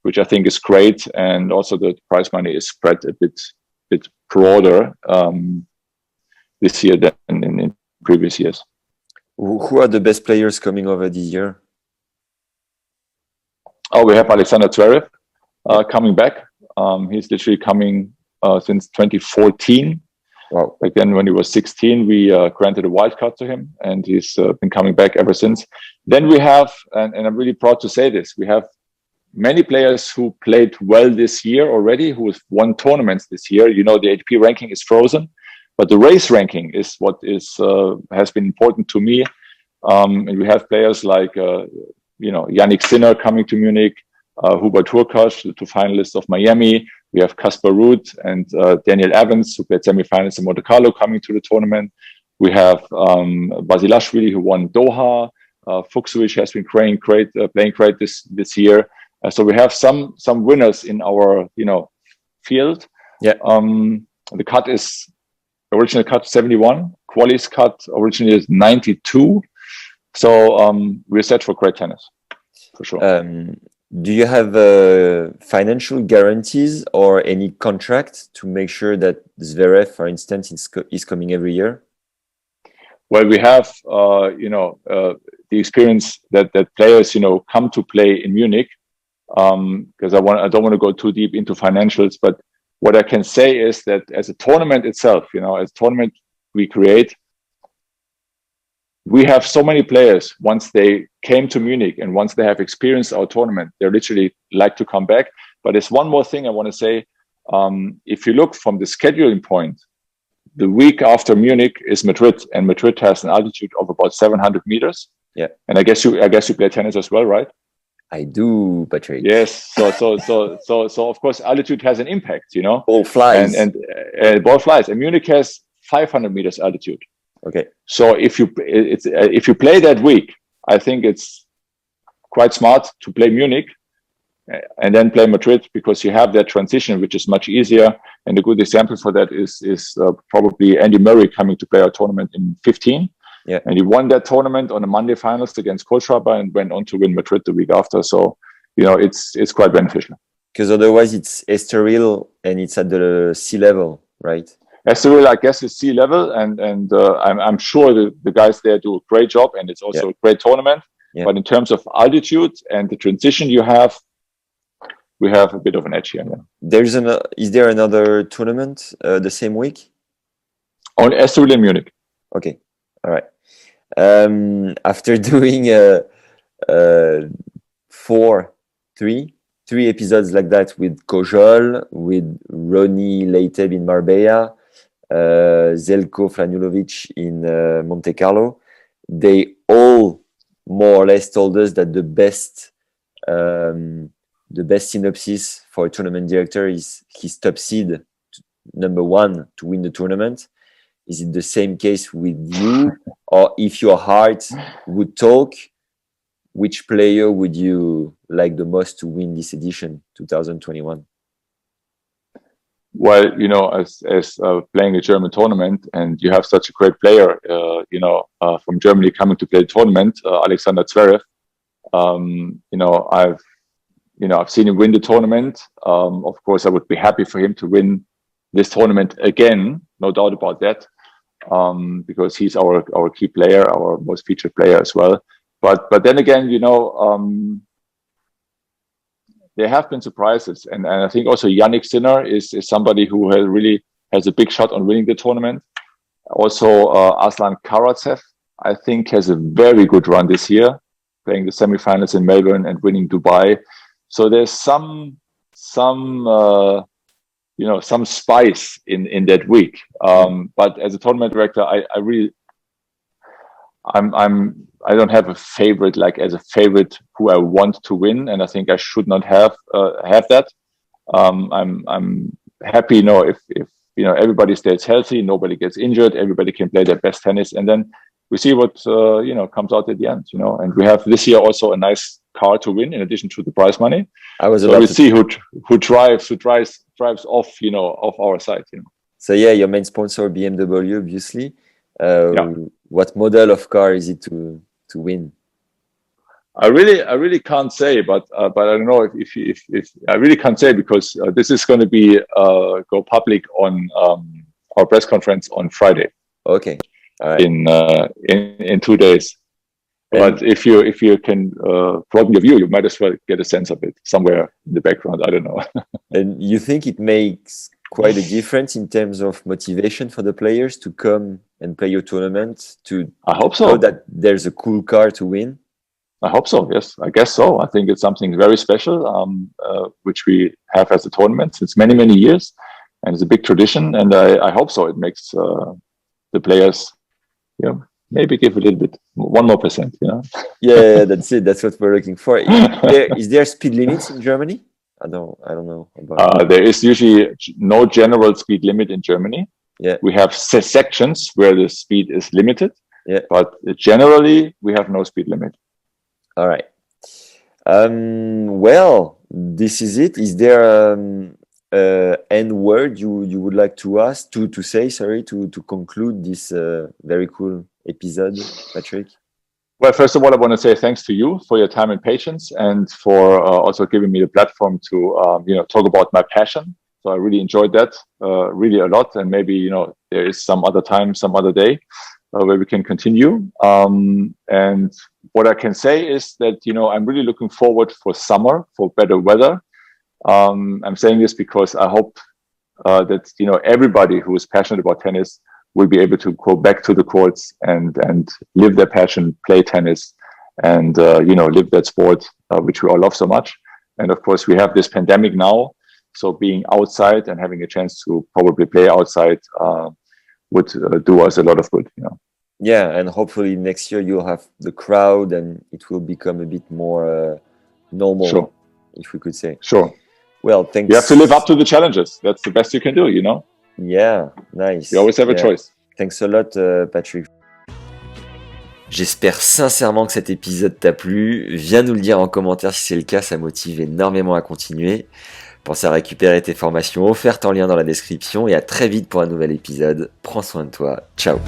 which I think is great. And also the prize money is spread a bit broader this year than in previous years. Who are the best players coming over this year? Oh, we have Alexander Zverev coming back. He's literally coming since 2014. Wow. Like then when he was 16, we granted a wild card to him, and he's been coming back ever since. Then we have, and I'm really proud to say this, we have many players who played well this year already, who have won tournaments this year. You know, the ATP ranking is frozen, but the race ranking is what is has been important to me. And we have players like, you know, Yannick Sinner coming to Munich, Hubert Hurkacz, the two finalists of Miami. We have Casper Ruud and Daniel Evans, who played semifinals in Monte Carlo, coming to the tournament. We have Basilashvili, who won Doha. Fuchsovich has been playing great this year. So we have some winners in our, you know, field. Yeah. The cut is original cut 71. Quali's cut originally is 92. So we're set for great tennis, for sure. Do you have financial guarantees or any contract to make sure that Zverev, for instance, is coming every year? Well, we have, you know, the experience that players, you know, come to play in Munich. Because I don't want to go too deep into financials, but what I can say is that as a tournament itself, you know, as a tournament we create, we have so many players, once they came to Munich and once they have experienced our tournament, they literally like to come back. But there's one more thing I want to say. If you look from the scheduling point, the week after Munich is Madrid, and Madrid has an altitude of about 700 meters. Yeah. And I guess you play tennis as well, right? I do, Patrick. Yes. So of course, altitude has an impact, you know. Ball flies. And ball flies. And Munich has 500 meters altitude. Okay. So if you play that week, I think it's quite smart to play Munich and then play Madrid, because you have that transition, which is much easier. And a good example for that is probably Andy Murray coming to play our tournament in 15. Yeah. And he won that tournament on the Monday finals against Kohlschreiber and went on to win Madrid the week after. So, you know, it's quite beneficial. Because otherwise it's Estoril and it's at the sea level, right? Estoril, I guess, is sea level, and I'm sure the guys there do a great job, and it's also a great tournament. Yeah. But in terms of altitude and the transition you have, we have a bit of an edge here. Yeah. Is there another tournament the same week? On Estoril and Munich. Okay, all right. After doing three episodes like that with Kojol, with Ronnie Leiteb in Marbella, Zelko Franulovic in Monte Carlo, they all more or less told us that the the best synopsis for a tournament director is his top seed, number 1, to win the tournament. Is it the same case with you? Or if your heart would talk, which player would you like the most to win this edition, 2021? Well, as playing a German tournament, and you have such a great player, from Germany coming to play the tournament, Alexander Zverev. I've seen him win the tournament. Of course, I would be happy for him to win this tournament again, no doubt about that, because he's our key player, our most featured player as well. But then again, there have been surprises, and I think also Yannick Sinner is somebody who has a big shot on winning the tournament. Also, Aslan Karatsev, I think, has a very good run this year, playing the semifinals in Melbourne and winning Dubai. So there's some spice in that week. But as a tournament director, I don't have a favorite, like as a favorite who I want to win, and I think I should not have that. I'm happy, if everybody stays healthy, nobody gets injured, everybody can play their best tennis, and then we see what comes out at the end. And we have this year also a nice car to win in addition to the prize money. So we see who drives off our side. So yeah, your main sponsor BMW, obviously. What model of car is it to win? I really can't say, but I don't know if I really can't say, because this is going to be go public on our press conference on Friday. Okay, all right. In 2 days. But if you can broaden your view, you might as well get a sense of it somewhere in the background. I don't know. And you think it makes quite a difference in terms of motivation for the players to come and play your tournament? I hope so. Know that there's a cool car to win? I hope so. Yes, I guess so. I think it's something very special, which we have as a tournament since many, many years, and it's a big tradition. And I hope so. It makes the players, maybe give a little bit, 1 more %. Yeah, that's it. That's what we're looking for. Is there speed limits in Germany? I don't know about there is usually no general speed limit in Germany. Yeah, we have sections where the speed is limited. Yeah, but generally we have no speed limit. All right. Well, this is it. Is there end word you would like to say to conclude this very cool episode, Patrick? Well, first of all, I want to say thanks to you for your time and patience, and for also giving me the platform to talk about my passion. So I really enjoyed that really a lot, and maybe there is some other time, some other day where we can continue. And what I can say is that I'm really looking forward for summer, for better weather. I'm saying this because I hope that everybody who is passionate about tennis will be able to go back to the courts and live their passion, play tennis, and live that sport which we all love so much. And of course, we have this pandemic now, so being outside and having a chance to probably play outside would do us a lot of good. Yeah, and hopefully next year you'll have the crowd and it will become a bit more normal, sure, if we could say. Sure. Well, thanks. You have to live up to the challenges. That's the best you can do, Yeah, nice. You always have a choice. Thanks a lot, Patrick. J'espère sincèrement que cet épisode t'a plu. Viens nous le dire en commentaire si c'est le cas, ça motive énormément à continuer. Pense à récupérer tes formations offertes en lien dans la description et à très vite pour un nouvel épisode. Prends soin de toi. Ciao.